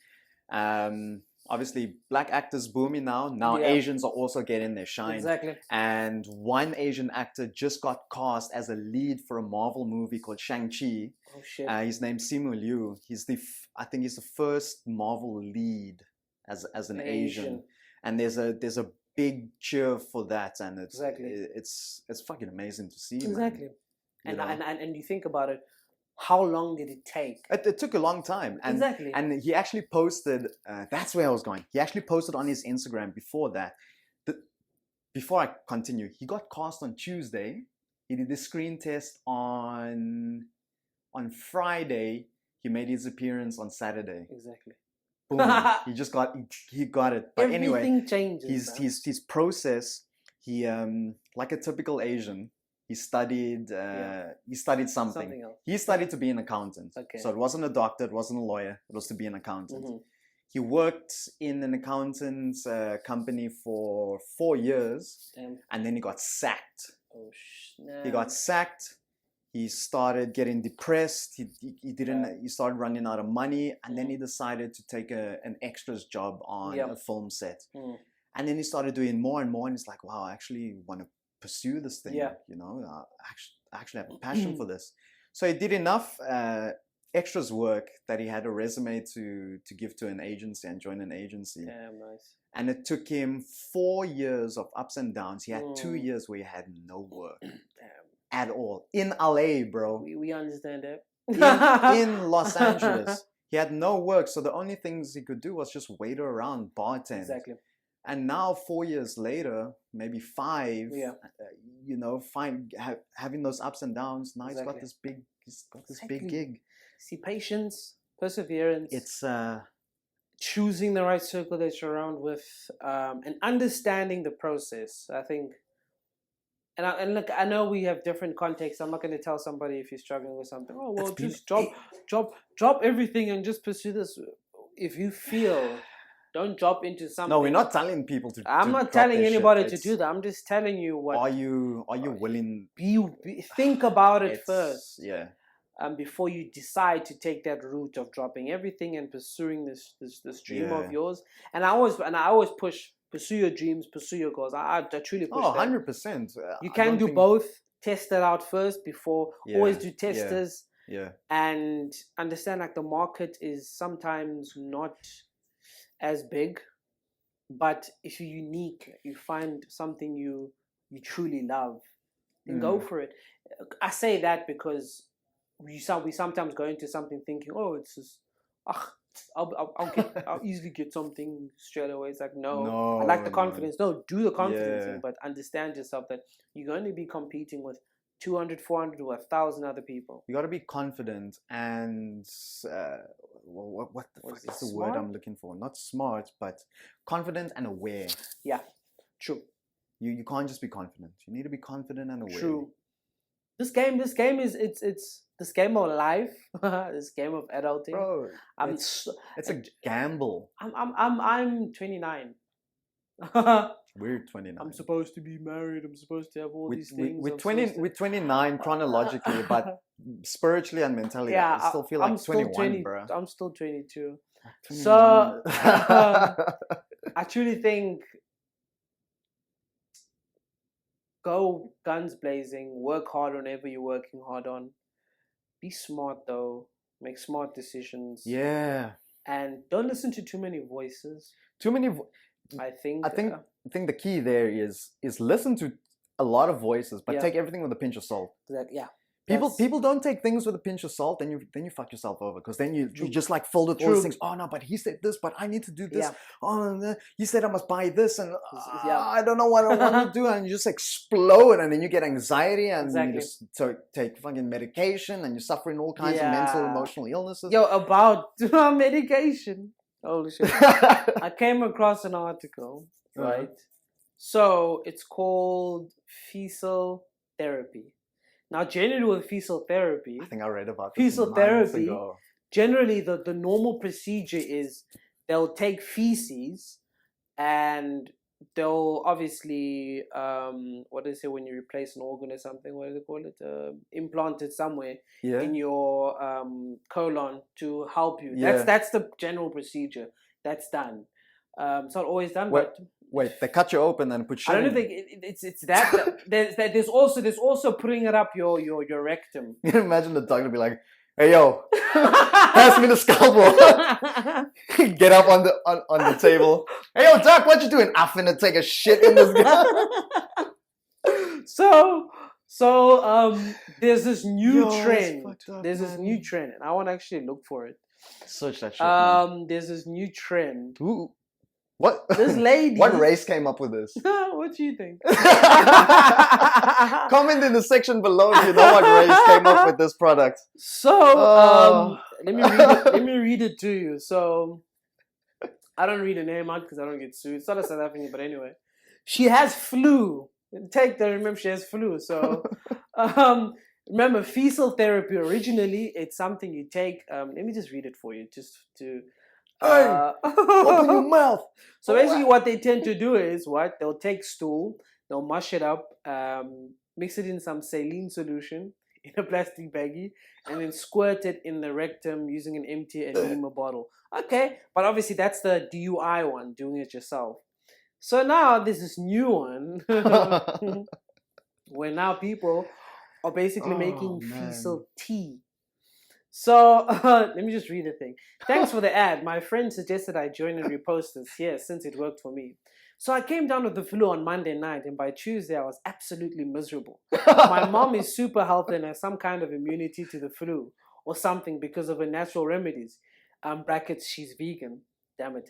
Obviously, black actors booming now. Now Asians are also getting their shine.
Exactly.
And one Asian actor just got cast as a lead for a Marvel movie called Shang-Chi.
Oh shit.
His name's Simu Liu. I think he's the first Marvel lead as an Asian. And there's a big cheer for that, and it's fucking amazing to see.
Exactly.
Man.
And you think about it. How long did it take?
It took a long time. And, And he actually posted, that's where I was going. He actually posted on his Instagram before that. Before I continue, he got cast on Tuesday. He did the screen test on Friday. He made his appearance on Saturday.
Exactly.
Boom. he got it. But
everything changes.
His process, he like a typical Asian, he studied something else. He studied to be an accountant.
Okay.
So it wasn't a doctor, it wasn't a lawyer, it was to be an accountant. Mm-hmm. He worked in an accountant's company for 4 years. Damn. And then he got sacked. Oh snap. He got sacked. He started getting depressed. He started running out of money, and then he decided to take an extras job on a film set. Mm. And then he started doing more and more, and he's like, wow, I actually want to pursue this thing. Yeah. You know, I actually have a passion for this. So he did enough extras work that he had a resume to give to an agency and join an agency.
Damn, nice.
And it took him 4 years of ups and downs. He had 2 years where he had no work. Damn. At all. In LA, bro.
We understand that.
in Los Angeles. He had no work, so the only things he could do was just wait around, bartend.
Exactly.
And now 4 years later, maybe 5, having those ups and downs, now he's got this big gig.
See, patience, perseverance.
It's
choosing the right circle that you're around with, and understanding the process. I think. And look, I know we have different contexts. I'm not going to tell somebody if you're struggling with something. Oh well, just drop everything and just pursue this. If you feel, don't drop into something.
No, we're not telling people to.
I'm not telling anybody to do that. I'm just telling you what.
Are you willing?
Think about it first.
Yeah.
Before you decide to take that route of dropping everything and pursuing this dream of yours. And I always push. Pursue your dreams, pursue your goals. I truly push that.
100%.
You can do both. Test it out first before. Always do testers.
Yeah.
And understand like the market is sometimes not as big. But if you're unique, you find something you truly love, then go for it. I say that because we sometimes go into something thinking, oh, it's just, I'll easily get something straight away. It's like, no, I like the confidence. No, do the confidence thing, but understand yourself that you're going to be competing with 200, 400, or 1,000 other people.
You got to be confident and what the fuck is the word I'm looking for? Not smart, but confident and aware.
Yeah, true.
You can't just be confident. You need to be confident and aware.
True. This game is it's this game of life, this game of adulting.
Bro, it's a gamble.
I'm 29.
We're 29.
I'm supposed to be married. I'm supposed to have all these things.
We're 29 chronologically, but spiritually and mentally, I still feel like 21, bro.
I'm still 22. So I truly think go guns blazing. Work hard on whatever you're working hard on. Be smart though. Make smart decisions.
Yeah.
And don't listen to too many voices. I think
the key there is listen to a lot of voices, but take everything with a pinch of salt. People don't take things with a pinch of salt, then you fuck yourself over, because then you just like filled with all these things. Oh no, but he said this, but I need to do this. Oh, he said I must buy this, and I don't know what I want to do, and you just explode, and then you get anxiety, and you just take fucking medication, and you're suffering all kinds of mental, emotional illnesses.
Yo, about medication. Holy shit! I came across an article, right? So it's called fecal therapy. Now, generally with fecal therapy,
I think I read about this
fecal
months
therapy.
ago.
Generally, the normal procedure is they'll take feces and they'll obviously what do they say when you replace an organ or something? What do they call it? Implant it somewhere in your colon to help you. That's the general procedure. That's done. It's not always done, but
wait, they cut you open and put shit.
I don't think it's that. There's also putting it up your rectum.
You can imagine the doctor be like, "Hey yo, pass me the scalpel." Get up on the table. Hey yo, doc, what you doing? I'm finna take a shit in this guy.
So there's this new trend. There's this new trend, and I want to actually look for it.
Search that shit. Man.
There's this new trend.
Ooh. What?
This lady.
What race came up with this?
What do you think?
Comment in the section below if you know what race came up with this product.
So, let me read it to you. So, I don't read the name out because I don't get sued. It's not a South African, but anyway, she has flu. Remember, she has flu. So, remember, fecal therapy originally, it's something you take. Let me just read it for you, just to.
Open your mouth.
So basically what they tend to do is they'll take stool, they'll mush it up, mix it in some saline solution in a plastic baggie, and then squirt it in the rectum using an empty edema bottle. Okay, but obviously that's the DUI one, doing it yourself. So now there's this new one where now people are basically making fecal tea. So, let me just read the thing. Thanks for the ad. My friend suggested I join and repost this. Yes, since it worked for me. So I came down with the flu on Monday night, and by Tuesday I was absolutely miserable. My mom is super healthy and has some kind of immunity to the flu or something because of her natural remedies. Brackets, she's vegan. Damn it.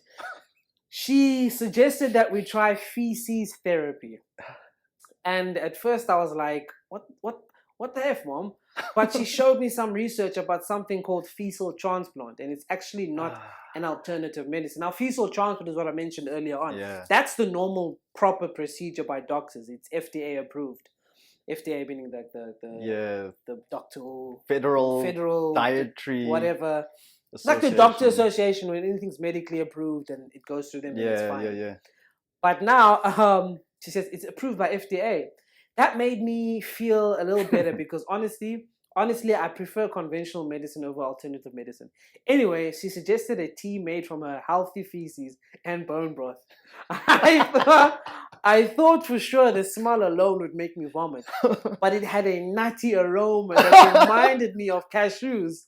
She suggested that we try feces therapy. And at first I was like, what the F, Mom? But she showed me some research about something called fecal transplant, and it's actually not an alternative medicine. Now, fecal transplant is what I mentioned earlier on.
Yeah.
That's the normal, proper procedure by doctors. It's FDA approved. FDA meaning like the doctor federal dietary whatever. Like the doctor association, when anything's medically approved and it goes through them, it's fine. Yeah. But now, she says it's approved by FDA. That made me feel a little better because honestly, I prefer conventional medicine over alternative medicine. Anyway, she suggested a tea made from her healthy feces and bone broth. I thought for sure the smell alone would make me vomit, but it had a nutty aroma that reminded me of cashews.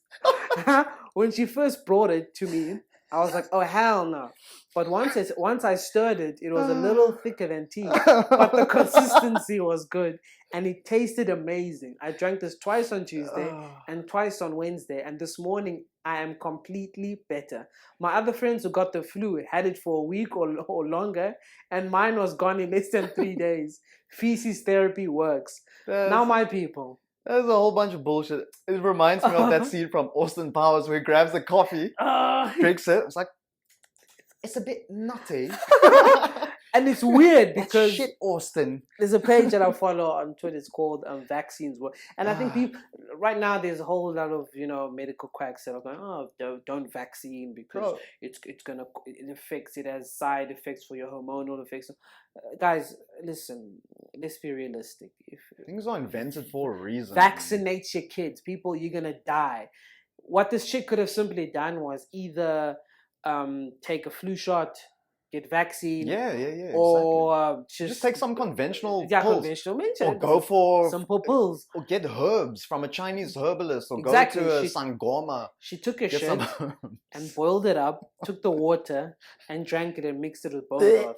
When she first brought it to me, I was like, oh, hell no. But once I stirred it, it was a little thicker than tea. But the consistency was good. And it tasted amazing. I drank this twice on Tuesday and twice on Wednesday. And this morning, I am completely better. My other friends who got the flu had it for a week or longer. And mine was gone in less than 3 days. Feces therapy works. Now, my people.
There's a whole bunch of bullshit. It reminds me of that scene from Austin Powers where he grabs the coffee, drinks it. It's like, it's a bit nutty.
And it's weird because
shit, Austin.
There's a page that I follow on Twitter. It's called Vaccines Work. And I think people right now there's a whole lot of medical quacks that are going, oh, don't vaccine because it has side effects for your hormonal effects. Guys, listen, let's be realistic.
Things are invented for a reason.
Vaccinate your kids, people. You're gonna die. What this chick could have simply done was either take a flu shot, get vaccine. Or
exactly. Just take some conventional pills.
Conventional.
Or go for
simple pills.
Or get herbs from a Chinese herbalist. Or go to a sangoma.
She took a shit and boiled it up, took the water and drank it and mixed it with bone broth.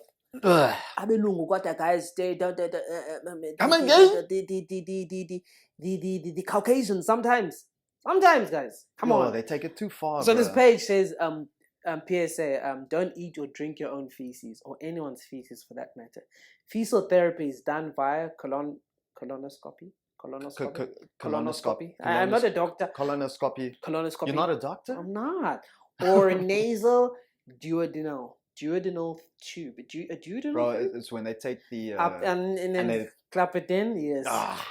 Abelungu kodwa guys, come again? The Caucasians sometimes guys, come on,
they take it too far.
So this page says PSA, don't eat or drink your own feces or anyone's feces for that matter. Fecal therapy is done via colonoscopy. I'm not a doctor.
Colonoscopy. You're not a doctor?
I'm not. Or nasal duodenal duodenal tube. A duodenal
Bro,
tube?
it's when they take the
Up and then
they,
clap it in. Yes.
ah,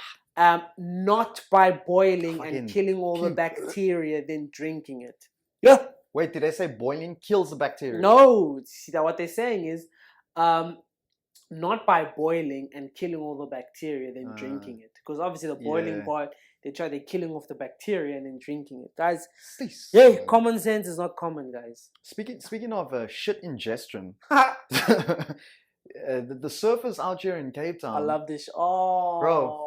Not by boiling
fucking
and killing all the
puke.
bacteria, then drinking it. Yeah.
Wait, did they say boiling kills the bacteria?
No. See, that what they're saying is, not by boiling and killing all the bacteria, then drinking it. Because obviously the boiling part, they're killing off the bacteria and then drinking it. Guys, common sense is not common, guys.
Speaking of shit ingestion, the surfers out here in Cape Town.
I love this. Oh,
bro.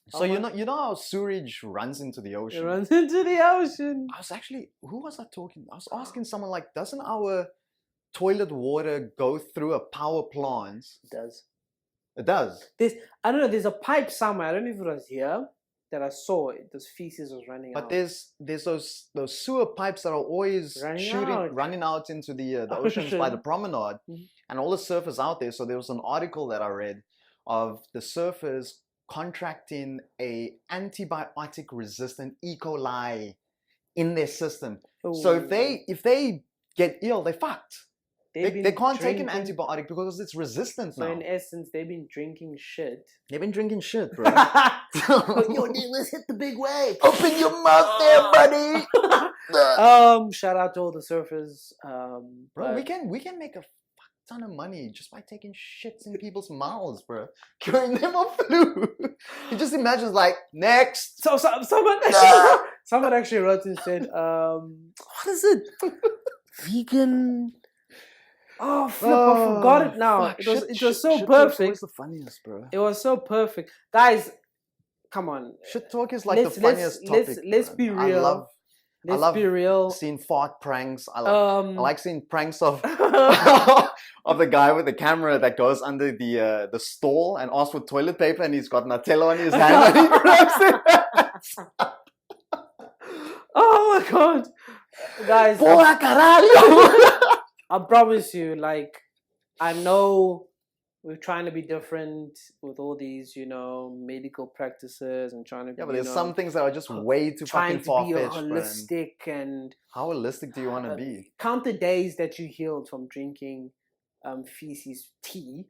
So you know how sewage runs into the ocean?
It runs into the ocean.
I was actually, who was I talking? I was asking someone like, doesn't our toilet water go through a power plant?
It does.
It does.
I don't know. There's a pipe somewhere. I don't know if it was here that I saw it. Those feces was running out.
But there's those sewer pipes that are always running out into the oceans by the promenade, and all the surfers out there. So there was an article that I read of the surfers contracting a antibiotic resistant E. coli in their system. Ooh. So if they get ill, they're fucked. They can't take an antibiotic because it's resistant now.
So in essence, they've been drinking shit.
They've been drinking shit, bro.
Yo, dude, let's hit the big wave.
Open your mouth there, buddy.
Shout out to all the surfers.
Bro, we can make a ton of money just by taking shits in people's mouths, bro. Curing them of flu. You just imagine, like, next.
So someone actually wrote and said, what is it? Vegan. Oh, flip, I forgot it now. Fuck, it was so perfect.
It's the funniest, bro.
It was so perfect. Guys, come on.
Shit talk is like the funniest topic.
Let's be real.
I love
be real.
Seeing fart pranks. I like seeing pranks of of the guy with the camera that goes under the stall and asks for toilet paper, and he's got Nutella on his hand and he grabs it.
Oh my god, guys!
Porra caralho!
I promise you, like, I know we're trying to be different with all these, medical practices and trying to.
Yeah, but there's some things that are just way too fucking far-fetched.
Trying to be holistic and.
How holistic do you want to be?
Count the days that you healed from drinking feces tea,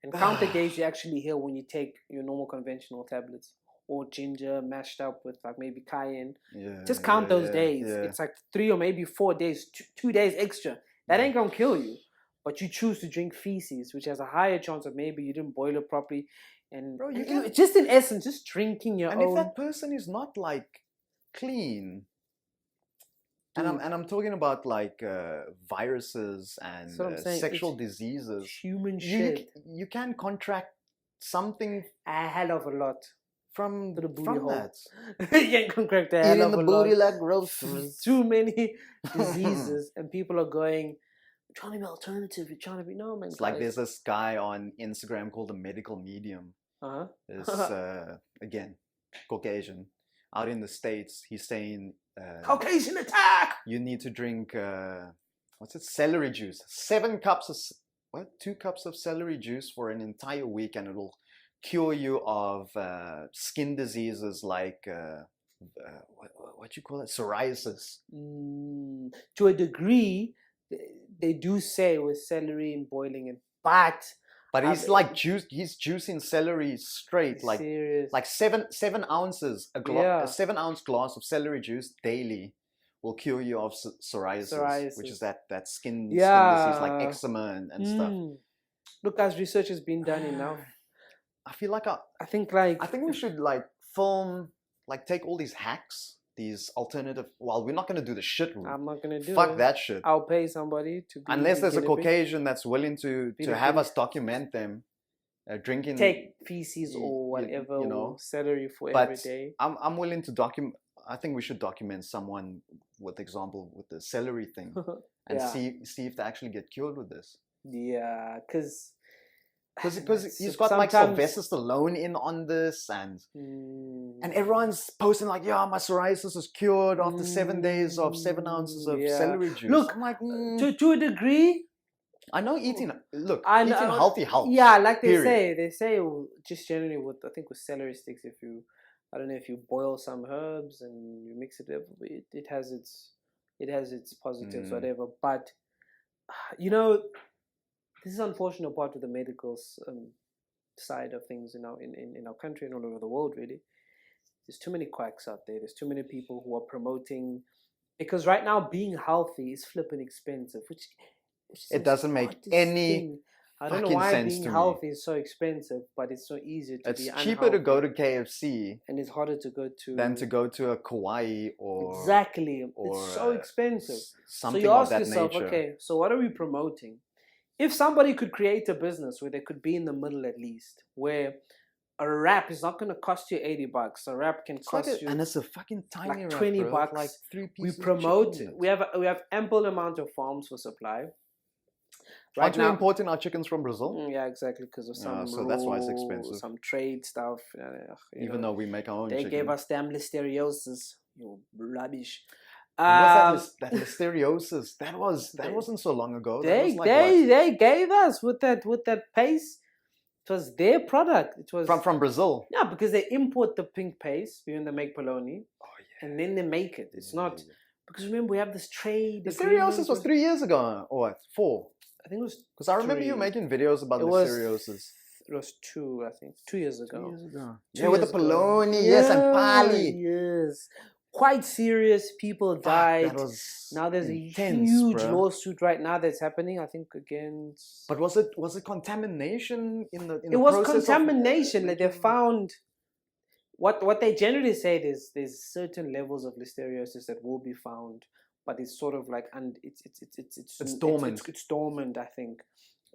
and count the days you actually heal when you take your normal conventional tablets or ginger mashed up with like maybe cayenne.
Yeah,
just count those days. Yeah. It's like 3 or maybe 4 days, 2 days extra. That ain't gonna kill you, but you choose to drink feces, which has a higher chance of maybe you didn't boil it properly, and,
bro,
just in essence, just drinking your own.
And if that person is not like clean, and I'm talking about like viruses and sexual diseases,
human shit.
You can contract something
a hell of a lot.
From
the booty
from
hole.
that.
You can contract a hell of a lot.
Eating the booty like groceries.
Too many diseases, and people are going, "We're trying to be alternative. We're trying to be no man."
It's like there's this guy on Instagram called the Medical Medium. This again, Caucasian, out in the States. He's saying,
"Caucasian attack."
You need to drink celery juice. 2 cups of celery juice for an entire week, and it'll cure you of skin diseases like what you call it, psoriasis.
To a degree, they do say with celery and boiling it, but
he's like he's juicing celery straight, like
serious.
Like 7 ounces a 7 ounce glass of celery juice daily will cure you of psoriasis, which is that skin disease like eczema and stuff.
Look, guys, research has been done enough.
I feel like
I think
we should like film, like take all these hacks, these alternative. Well, we're not gonna do the shit route.
I'm not gonna do
Fuck that shit.
I'll pay somebody to be
unless there's a Caucasian that's willing to have us document them drinking.
Take feces or whatever, celery for every day.
I'm willing to document. I think we should document someone with the celery thing and see if they actually get cured with this.
Yeah, because
he's got like Sylvester Stallone in on this, and everyone's posting like, yeah, my psoriasis is cured after 7 days of 7 ounces of celery juice.
Look,
I'm like,
to a degree,
I know eating healthy helps.
Yeah, like they say just generally with celery sticks, I don't know if you boil some herbs and you mix it up, it has its positives, whatever. But this is an unfortunate part of the medical side of things in our country and all over the world, really. There's too many quacks out there. There's too many people who are promoting, because right now being healthy is flipping expensive, which
it doesn't make any
I don't know why being healthy is so expensive, but it's so easy to be unhealthy.
It's cheaper to go to KFC
and it's harder to go to
than to go to a Nqayi or
exactly. It's so expensive.
Something
so you ask
of that
yourself,
nature.
okay, so what are we promoting? If somebody could create a business where they could be in the middle at least, where a wrap is not going to cost you $80, a wrap can cost you,
and it's a fucking tiny
like
wrap,
$20.
bro. Like 3 pieces.
We promote. We have ample amount of farms for supply.
Right now, importing our chickens from Brazil.
Yeah, exactly, because of some
so that's why it's expensive.
Some trade stuff.
Even though we make our own.
They
chicken.
gave us damn listeriosis. You rubbish.
What's that listeriosis? That wasn't so long ago.
They gave us with that paste. It was their product. It was
from Brazil.
Yeah, because they import the pink paste when they make polony.
Oh yeah.
And then they make it. It's not because remember we have this trade.
Listeriosis was 3 years ago, or what? 4.
I think it was
because I remember you making videos about listeriosis.
It was 2, I think, 2 years ago.
2 years ago. Yeah, with the polony, yes, and pali.
Yes. Quite serious. People died. Now there's intense, a huge lawsuit right now that's happening. I think against.
But was it contamination in the?
It was contamination. Like they found. What they generally say is there's certain levels of listeriosis that will be found, but it's sort of like it's dormant. It's dormant. I think.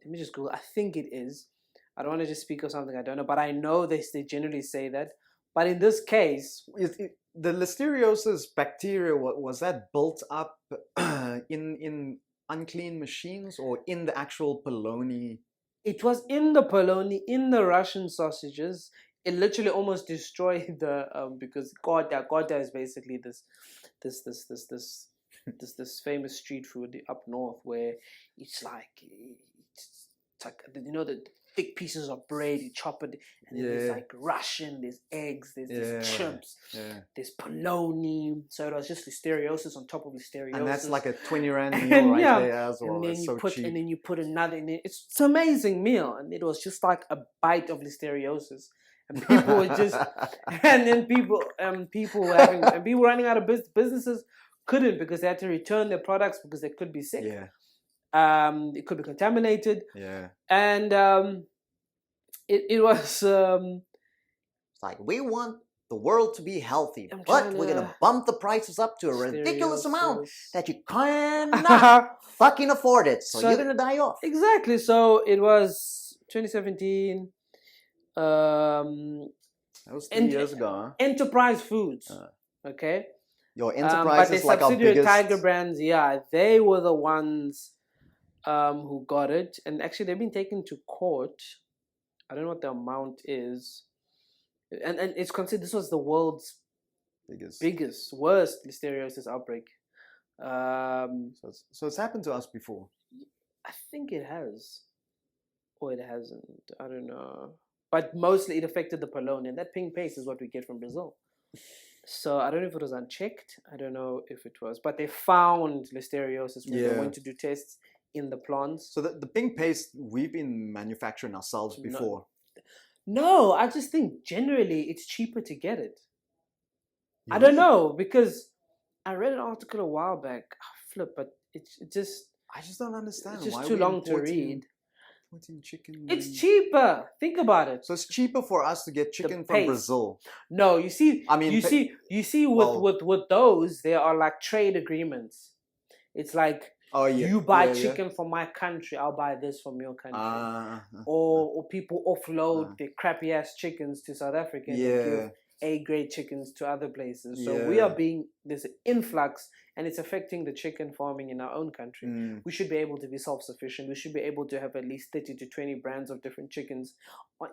Let me just go. I think it is. I don't want to just speak of something I don't know, but I know they generally say that. But in this case,
the listeriosis bacteria was that built up in unclean machines or in the actual polony?
It was in the polony, in the Russian sausages. It literally almost destroyed the because Gorda is basically this famous street food up north where it's like the thick pieces of bread, you chop it, and then there's like Russian, there's eggs, there's chips, there's polony. So it was just listeriosis on top of listeriosis.
And that's like a 20 rand meal right there as well.
And then
you
put cheap. And then you put another in it. It's an amazing meal. And it was just like a bite of listeriosis. And people were just and then people running out of businesses couldn't because they had to return their products because they could be sick.
Yeah.
It could be contaminated.
Yeah.
And it was
it's like we want the world to be healthy, but we're gonna bump the prices up to a ridiculous amount that you cannot fucking afford it. So you're gonna die off.
Exactly. So it was 2017.
That was 3 years ago, huh?
Enterprise Foods. Okay.
Your Enterprise is like our biggest.
Tiger brands, yeah, they were the ones who got it, and actually they've been taken to court. I don't know what the amount is, and it's considered this was the world's worst listeriosis outbreak.
So it's happened to us before.
I think it has, or it hasn't. I don't know, but mostly it affected the polony, and that pink paste is what we get from Brazil. So I don't know if it was unchecked. I don't know if it was, but they found listeriosis when they went to do tests in the plants.
So the pink paste we've been manufacturing ourselves before.
No, I just think generally it's cheaper to get it. I don't know because I read an article a while back. But it's just
I just don't understand.
It's just too long to read.
Chicken.
It's cheaper. Think about it.
So it's cheaper for us to get chicken from Brazil.
No, you see. I mean, you see, with those, there are like trade agreements. It's like, you buy chicken from my country, I'll buy this from your country. Or people offload their crappy ass chickens to South Africa and give A-grade chickens to other places. So there's an influx, and it's affecting the chicken farming in our own country. We should be able to be self-sufficient. We should be able to have at least 30 to 20 brands of different chickens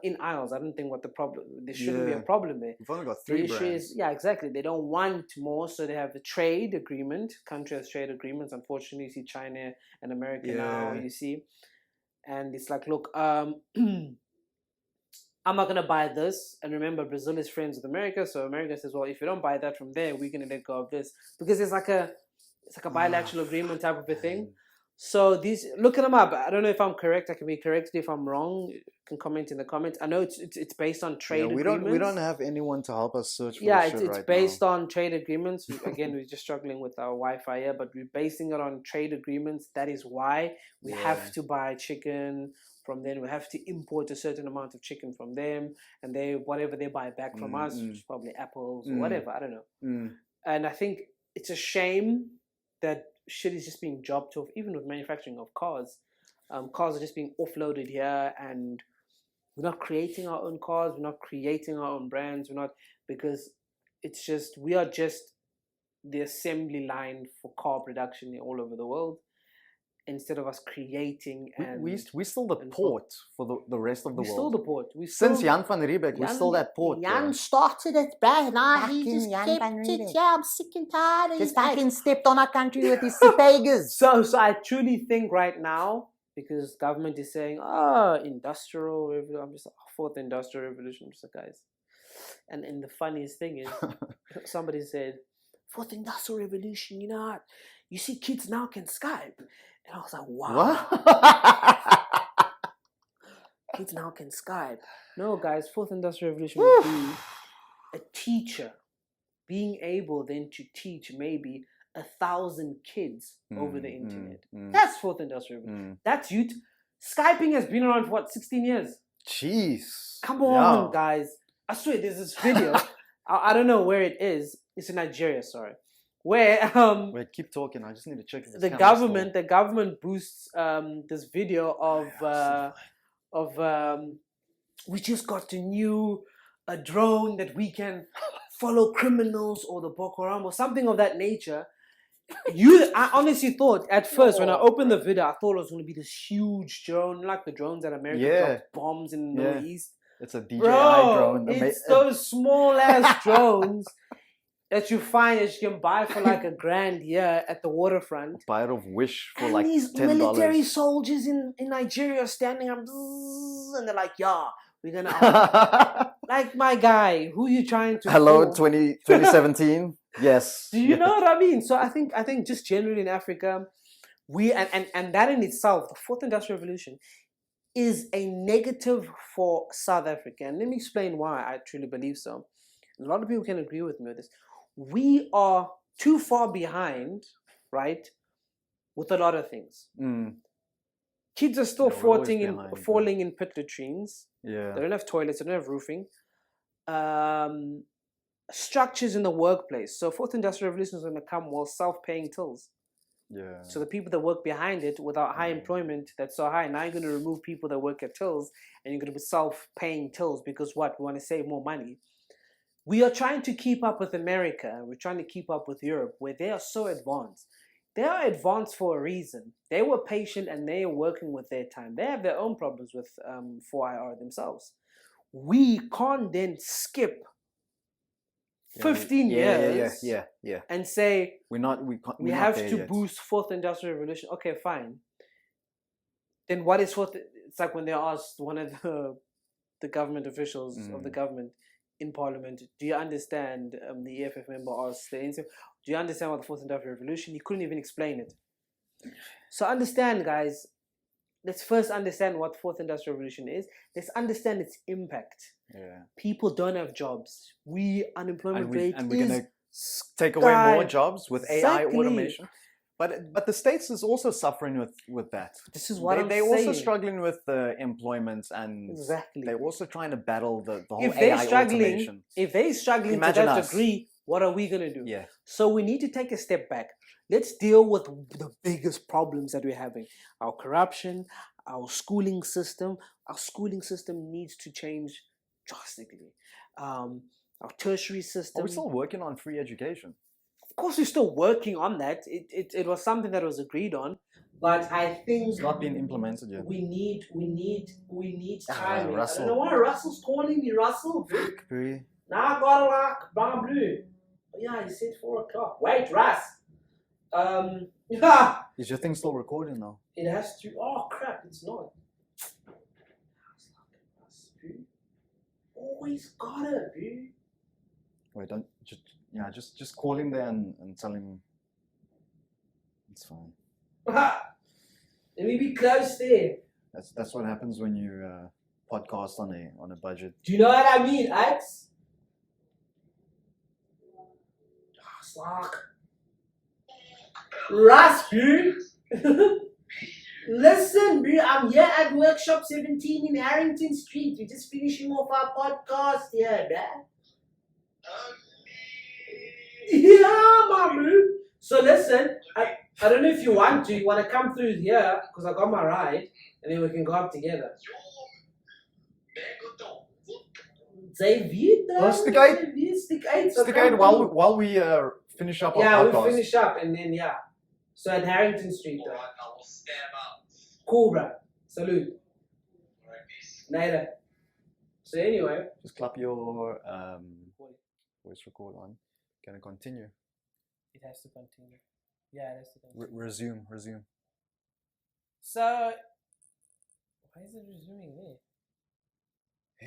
in aisles. I don't think there shouldn't be a problem there.
We've only got 3 brands.
Exactly. They don't want more, so they have a trade agreement. Country has trade agreements. Unfortunately, you see China and America now, you see. And it's like, look, I'm not going to buy this. And remember, Brazil is friends with America. So America says, well, if you don't buy that from there, we're going to let go of this. Because it's like a bilateral agreement type of a thing. So these, looking them up. I don't know if I'm correct. I can be corrected if I'm wrong. You can comment in the comments. I know it's based on trade agreements.
We don't have anyone to help us search for
this
shit
it's
right
based
now.
on trade agreements. Again, we're just struggling with our Wi-Fi here, but we're basing it on trade agreements. That is why we have to buy chicken from them. We have to import a certain amount of chicken from them, and whatever they buy back from us, which is probably apples or whatever. I don't know. And I think it's a shame that shit is just being dropped off, even with manufacturing of cars. Cars are just being offloaded here, and we're not creating our own cars. We're not creating our own brands. Because it's just, we are just the assembly line for car production all over the world, instead of us creating.
We're still the port for the rest of the world.
We're still the port.
Since Jan van Riebeeck, we're still that port.
Jan started it, bruh. Nah, he just kept it. Yeah, I'm sick and tired. Just fucking stepped on our country with his tigers.
So I truly think right now, because government is saying, industrial revolution. I'm just fourth industrial revolution. I'm just like, guys. And the funniest thing is, somebody said, fourth industrial revolution, you know what? You see kids now can Skype. And I was like, wow.
What?
Kids now can Skype. No, guys, fourth industrial revolution would be a teacher being able then to teach maybe 1,000 kids over the internet. That's fourth industrial revolution. That's youth. Skyping has been around for 16 years?
Jeez.
Come on, guys. I swear, there's this video. I don't know where it is. It's in Nigeria, sorry. Where
wait, keep talking. I just need to check if
the government boosts this video of we just got a drone that we can follow criminals or the Boko Haram or something of that nature. I honestly thought at first when I opened the video, I thought it was going to be this huge drone, like the drones that America drops bombs in the Middle East.
It's a DJI drone.
It's those small ass drones that you find that you can buy for like $1,000 here at the waterfront.
Buy it off Wish for
and
like
these
$10.
Military soldiers in Nigeria standing up, and they're like, "Yeah, we're gonna." Like, my guy, who you trying to?
Hello, 2017. Yes.
Do you know what I mean? So I think just generally in Africa, we and that in itself, the fourth industrial revolution, is a negative for South Africa. And let me explain why I truly believe so. A lot of people can agree with me with this. We are too far behind, right, with a lot of things. Kids are still falling in pit latrines.
Yeah.
They don't have toilets. They don't have roofing. Structures in the workplace. So fourth industrial revolution is going to come while self-paying tills.
Yeah.
So the people that work behind it without high employment that's so high, now you're going to remove people that work at tills and you're going to be self-paying tills because what? We want to save more money. We are trying to keep up with America. We're trying to keep up with Europe where they are so advanced. They are advanced for a reason. They were patient and they are working with their time. They have their own problems with 4IR themselves. We can't then skip 15 years and say we have to boost fourth industrial revolution. Okay, fine. Then what is fourth? It's like when they asked one of the government officials of the government in parliament, do you understand, the EFF member asked the answer, do you understand what the fourth industrial revolution? He couldn't even explain it. So understand, guys, let's first understand what fourth industrial revolution is. Let's understand its impact.
Yeah.
People don't have jobs. Unemployment rate
and we're
is
gonna take away more jobs with AI automation. But the States is also suffering with that.
This is what
they're also struggling with the employment, and they're also trying to battle the whole AI automation.
If they're struggling to that degree, what are we gonna do?
Yeah.
So we need to take a step back. Let's deal with the biggest problems that we're having. Our corruption, our schooling system. Our schooling system needs to change drastically. Our tertiary system.
Are we still working on free education?
Of course, we're still working on that. It was something that was agreed on, but I think
it's not being implemented yet.
We need time. I don't know why Russell's calling me. Russell, nah, got a lock, brown blue. Yeah, he said 4:00. Wait, Russ.
Is your thing still recording now?
It has to. Oh crap! It's not. Always got it, dude.
Wait, don't just call him there and tell him it's fine.
Let me be close there.
That's what happens when you podcast on a budget.
Do you know what I mean, Alex? Slack. Russ, bro. Listen, bro, I'm here at Workshop 17 in Harrington Street. We're just finishing off our podcast here, bruh. Yeah, my bro. So listen, I don't know if you want to come through here, because I got my ride, and then we can go up together.
Stick out while we finish up our podcast.
Yeah, we'll finish up and then So at Harrington Street though. Cool, bruh. Salute. Later. So anyway.
Just clap your voice record on. Can I continue?
It has to continue. Yeah, it has to continue.
Resume.
So, why is it resuming there?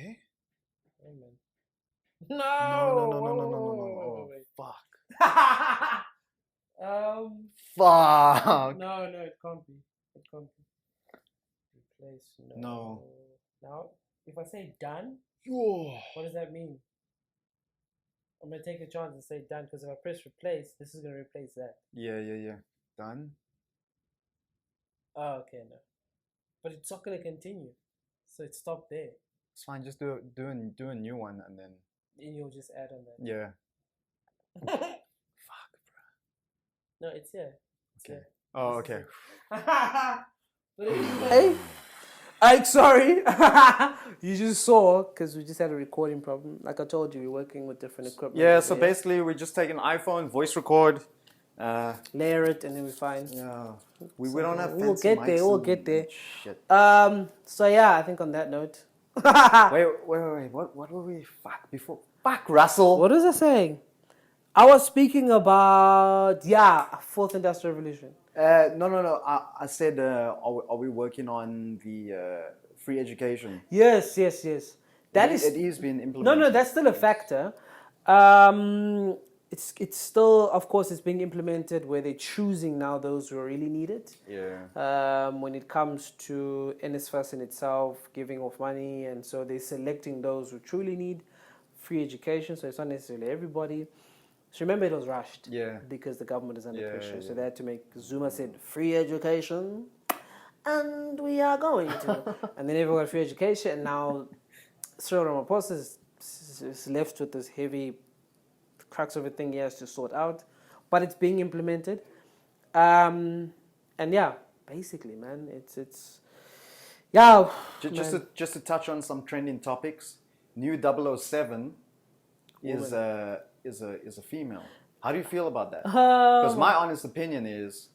Eh?
Wait, man.
No.
Oh,
fuck.
Fuck. No, it can't be. Replace.
No.
Now, if I say done,
what
does that mean? I'm gonna take a chance and say done, because if I press replace, this is gonna replace that.
Yeah. Done.
Oh, okay, no. But it's not gonna continue, so it stopped there.
It's fine. Just do a new one and then.
And you'll just add on that.
Yeah.
Fuck, bro. No, it's here.
Okay. Oh, okay.
Hey. I'm sorry. You just saw, because we just had a recording problem. Like I told you, we're working with different equipment.
Yeah, so basically we just take an iPhone, voice record,
layer it, and then we find.
Yeah. We don't have fancy
We'll get there. We'll get there.
Shit.
So yeah, I think on that note.
Wait. What were we? Fuck, Russell.
What was I saying? I was speaking about fourth industrial revolution.
No. I said, are we working on the free education?
Yes. That is.
It is being implemented.
No, that's still a factor. It's still, of course, it's being implemented where they're choosing now those who really need it.
Yeah.
When it comes to NSFAS in itself, giving off money, and so they're selecting those who truly need free education. So it's not necessarily everybody. So remember, it was rushed.
Yeah.
Because the government is under pressure. So they had to make. Zuma said free education, and we are going to. And then everyone got free education, and now Cyril Ramaphosa is left with this heavy crux of a thing he has to sort out, but it's being implemented. And basically, man, it's
Just to touch on some trending topics, new 007 is a female. How do you feel about that? Because my honest opinion is,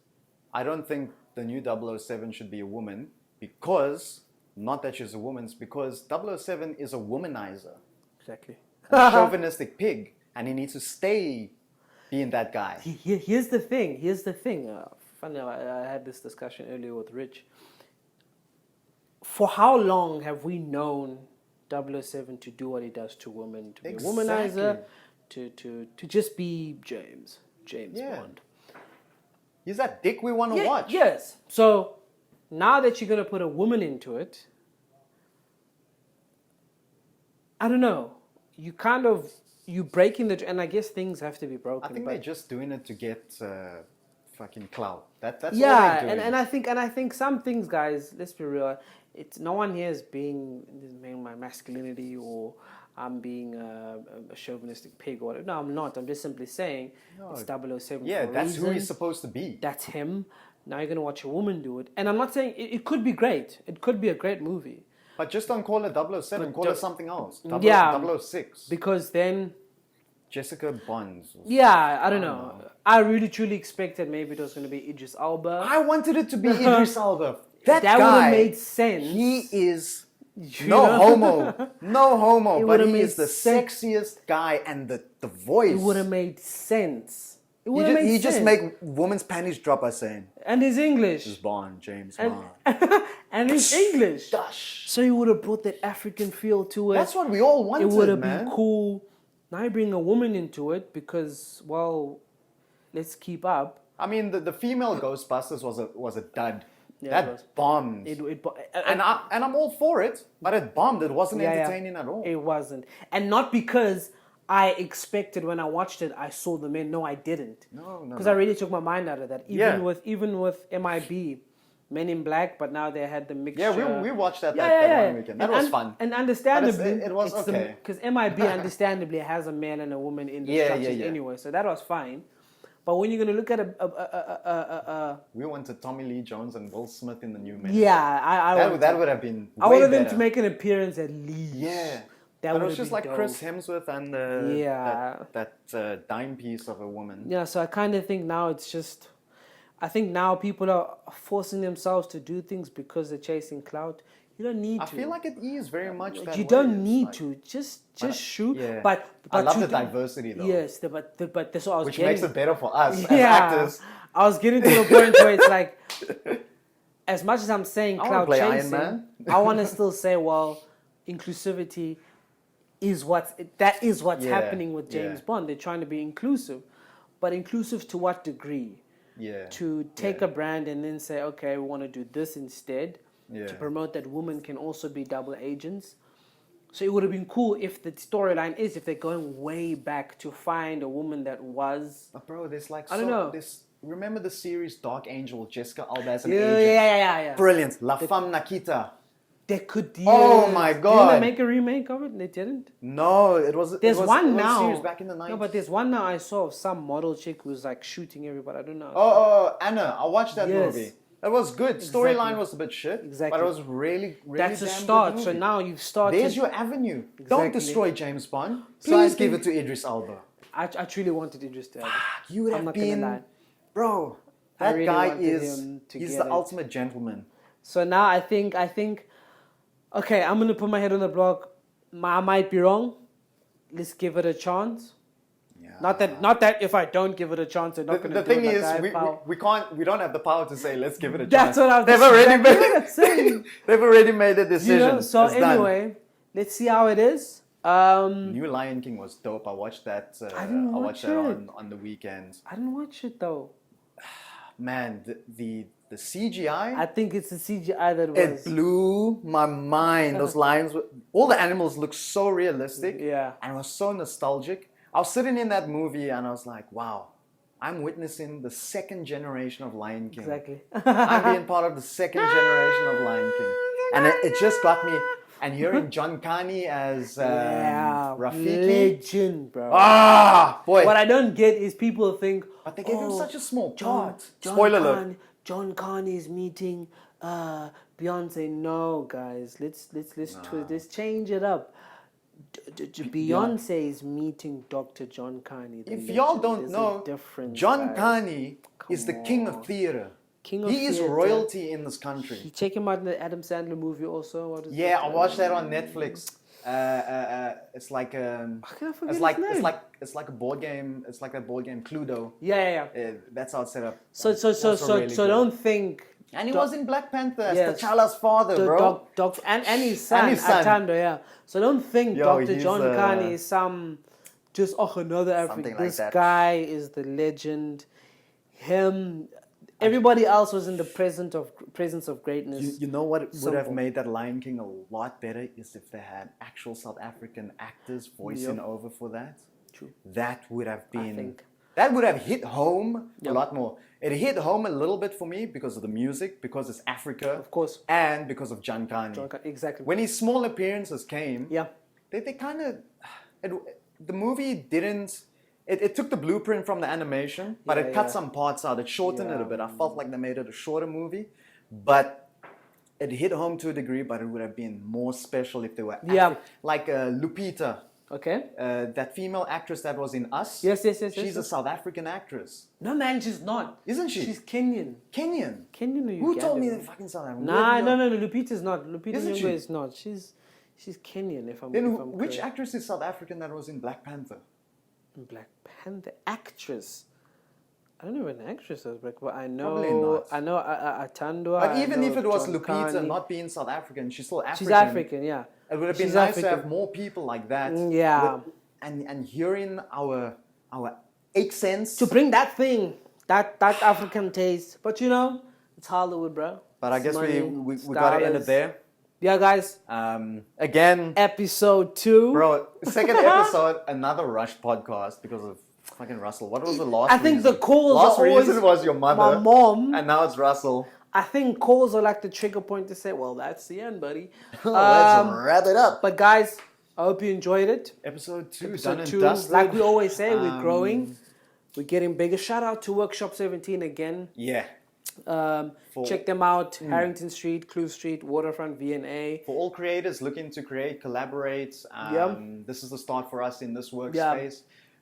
I don't think the new 007 should be a woman, because, not that she's a woman, it's because 007 is a womanizer.
Exactly.
A chauvinistic pig, and he needs to stay being that guy.
Here's the thing. Funny, I had this discussion earlier with Rich. For how long have we known 007 to do what he does to women, to be a womanizer, to just be James Bond?
He's that dick we want to watch.
Yes. So now that you're going to put a woman into it, I don't know. You breaking and I guess things have to be broken.
I think they're just doing it to get fucking clout. That's all
they're
doing.
and I think some things, guys. Let's be real. It's no one here is being my masculinity or I'm being a chauvinistic pig or whatever. No, I'm not. I'm just simply saying it's 007.
Yeah,
for a
that's
reason.
who he's supposed to be.
That's him. Now you're gonna watch a woman do it, and I'm not saying it could be great. It could be a great movie.
But just don't call it 007. Call it something else. 006.
Because then.
Jessica Bonds.
I don't know. I really truly expected maybe it was going to be Idris Elba.
I wanted it to be Idris Elba. That
guy, would have made sense.
He is no homo, but he is the sexiest guy, and the voice.
It would have made sense.
He just make women's panties drop by saying.
And his English.
This is Bond, James Bond.
And his English. So he would have brought that African feel to it.
That's what we all wanted,
it would have been cool. Now you bring a woman into it because, well, let's keep up.
I mean, the female Ghostbusters was a dud. that bombed. And I'm all for it, but it bombed. It wasn't entertaining at all.
It wasn't. And not because I expected when I watched it, I saw the men. No, I didn't.
No.
Because I really took my mind out of that. Even with MIB, Men in Black, but now they had the mixture.
Yeah, we watched that one weekend. That was fun.
And understandably,
it was okay.
Because MIB understandably has a man and a woman in the structures anyway, so that was fine. But when you're going to look at
we wanted Tommy Lee Jones and Will Smith in the new Men.
Yeah,
that would have been
I wanted them to make an appearance at least.
Yeah. But it was just like dope. Chris Hemsworth and that dime piece of a woman.
Yeah, so I kind of think now it's just... I think now people are forcing themselves to do things because they're chasing clout. You don't need to.
I feel like it is very much that
you
way.
don't need to. Just shoot.
Yeah.
But
I love the diversity though.
Yes, but that's what I was
Which
getting.
makes it better for us as actors.
I was getting to the point where it's like, as much as I'm saying clout chasing, I want to still say, well, inclusivity is what's happening with James Bond. They're trying to be inclusive, but inclusive to what degree?
Yeah.
To take a brand and then say, okay, we want to do this instead. Yeah. To promote that women can also be double agents. So it would have been cool if the storyline is if they're going way back to find a woman that was.
But bro, there's like
I don't know.
Remember the series Dark Angel, Jessica Alba as an
agent?
Yeah. Brilliant. La Femme Nikita.
They could.
Oh my god!
Didn't they make a remake of it? They didn't.
No, it was.
There's one
now.
A
series back in the 90s.
No, but there's one now I saw of some model chick who's like shooting everybody. I don't know.
Oh, Anna! I watched that movie. It was good. Storyline was a bit shit.
Exactly.
But it was really
That's a start. So now you've started.
There's your avenue. Exactly. Don't destroy James Bond. Please give it to Idris Elba.
I truly wanted Idris to Elba.
You would have been, bro. That really guy he's the ultimate gentleman.
So now I think. Okay, I'm gonna put my head on the block. I might be wrong. Let's give it a chance. Yeah. Not that if I don't give it a chance, they're not gonna do it.
The thing is, we don't have the power to say let's give it a chance.
That's what I'm
saying. They've already made a decision.
You know, so anyway, let's see how it is.
New Lion King was dope. I watched that.
I watched
that on the weekend.
I didn't watch it though.
Man, the CGI.
I think it's the CGI that was.
It blew my mind. Those lions, all the animals look so realistic.
Yeah.
And it was so nostalgic. I was sitting in that movie and I was like, wow, I'm witnessing the second generation of Lion King.
Exactly.
I'm being part of the second generation of Lion King. And it just got me. And hearing John Kani as Rafiki.
Legend, bro.
Ah, boy.
What I don't get is people think.
But they gave him such a small part. Spoiler alert.
John Kani is meeting Beyonce. No, guys, let's change it up. Beyonce is meeting Dr. John Kani.
If y'all don't know, John Kani is the king of theater. He is royalty in this country.
You check him out in the Adam Sandler movie also. What is
I watched that on Netflix. It's like it's like a board game. It's like that board game Cluedo.
Yeah.
That's how it's set up.
So don't think.
And he was in Black Panther as T'Challa's father, bro.
And his son, Atando, yeah. So don't think Dr. John Kani is some just another African. This guy is the legend. Him. Everybody else was in the presence of greatness.
You know what would have made that Lion King a lot better is if they had actual South African actors voicing over for that.
True.
That would have been. That would have hit home a lot more. It hit home a little bit for me because of the music, because it's Africa,
of course,
and because of John Kani.
Exactly.
When his small appearances came, they kind of the movie didn't. It took the blueprint from the animation, but it cut some parts out. It shortened it a bit. I felt like they made it a shorter movie, but it hit home to a degree. But it would have been more special if they were like Lupita.
Okay.
That female actress that was in Us.
Yes.
She's a South African actress.
No, man, she's not.
Isn't she?
She's Kenyan.
Kenyan
or Uganda?
Who told me they're fucking South African?
No. Lupita's not. Lupita Nyong'o is not. She's Kenyan. If I'm
which actress is South African that was in Black Panther?
Black Panther actress. I don't know what an actress is, but I know.
Probably not.
I know Atando.
But even if it was John Lupita Kani, not being South African, she's still African.
She's African, yeah.
It would have been nice to have more people like that.
Yeah.
And hearing our accents
to bring that thing, that African taste. But it's Hollywood, bro.
But I guess we got to end it there.
Yeah, guys.
Again,
episode 2.
Bro, second episode, another rush podcast because of fucking Russell. What was the last reason?
I think the calls
last
are always...
reason was your mother.
My mom.
And now it's Russell.
I think calls are like the trigger point to say, well, that's the end, buddy.
Let's wrap it up.
But guys, I hope you enjoyed it.
Episode 2,
Episode
done
2.
and dusted.
Like we always say, we're growing. We're getting bigger. Shout out to Workshop 17 again.
Yeah.
Check them out. Harrington Street, Clue Street, Waterfront, V&A.
For all creators looking to create, collaborate. This is the start for us in this workspace. Yeah.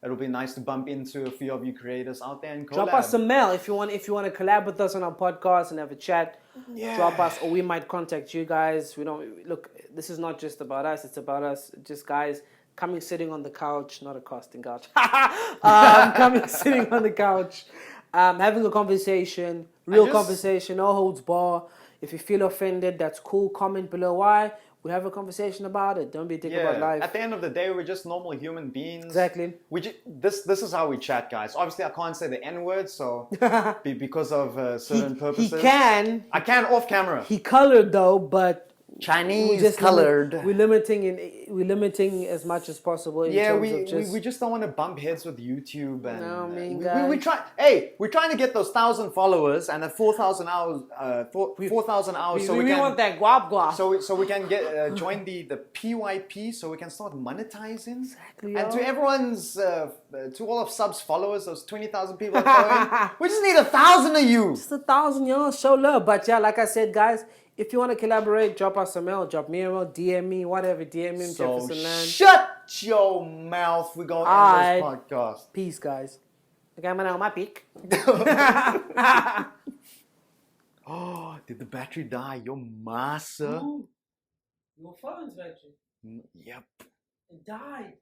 It'll be nice to bump into a few of you creators out there and collab.
Drop us a mail if you want to collab with us on our podcast and have a chat. Yeah. Drop us, or we might contact you guys. We don't look. This is not just about us. It's about us. Just guys coming, sitting on the couch, not a casting couch. Coming, sitting on the couch. Having a conversation, conversation, no holds bar. If you feel offended, that's cool. Comment below why. We have a conversation about it. Don't be a dick about life.
At the end of the day, we're just normal human beings.
Exactly.
This is how we chat, guys. Obviously, I can't say the N-word, so because of certain purposes.
He can.
I can off camera.
He colored though, but
Chinese colored.
We're limiting as much as possible.
We just don't want to bump heads with YouTube, and we're trying to get those 1,000 followers and at 4,000 hours. 4,000 hours. So we
want that guap.
So we can get join the PYP, so we can start monetizing.
Exactly.
And to everyone's to all of Sub's followers, those 20,000 people following, we just need 1,000 of you.
Just 1,000, y'all. Show love. But yeah, like I said, guys. If you want to collaborate, drop us a mail, drop me a mail, DM me, whatever, DM me, Jefferson Lan.
Shut your mouth. We're going to end this podcast.
Peace, guys. Okay, I'm going to my peak.
Oh, did the battery die? Your massa.
Your phone's battery.
Yep.
It died.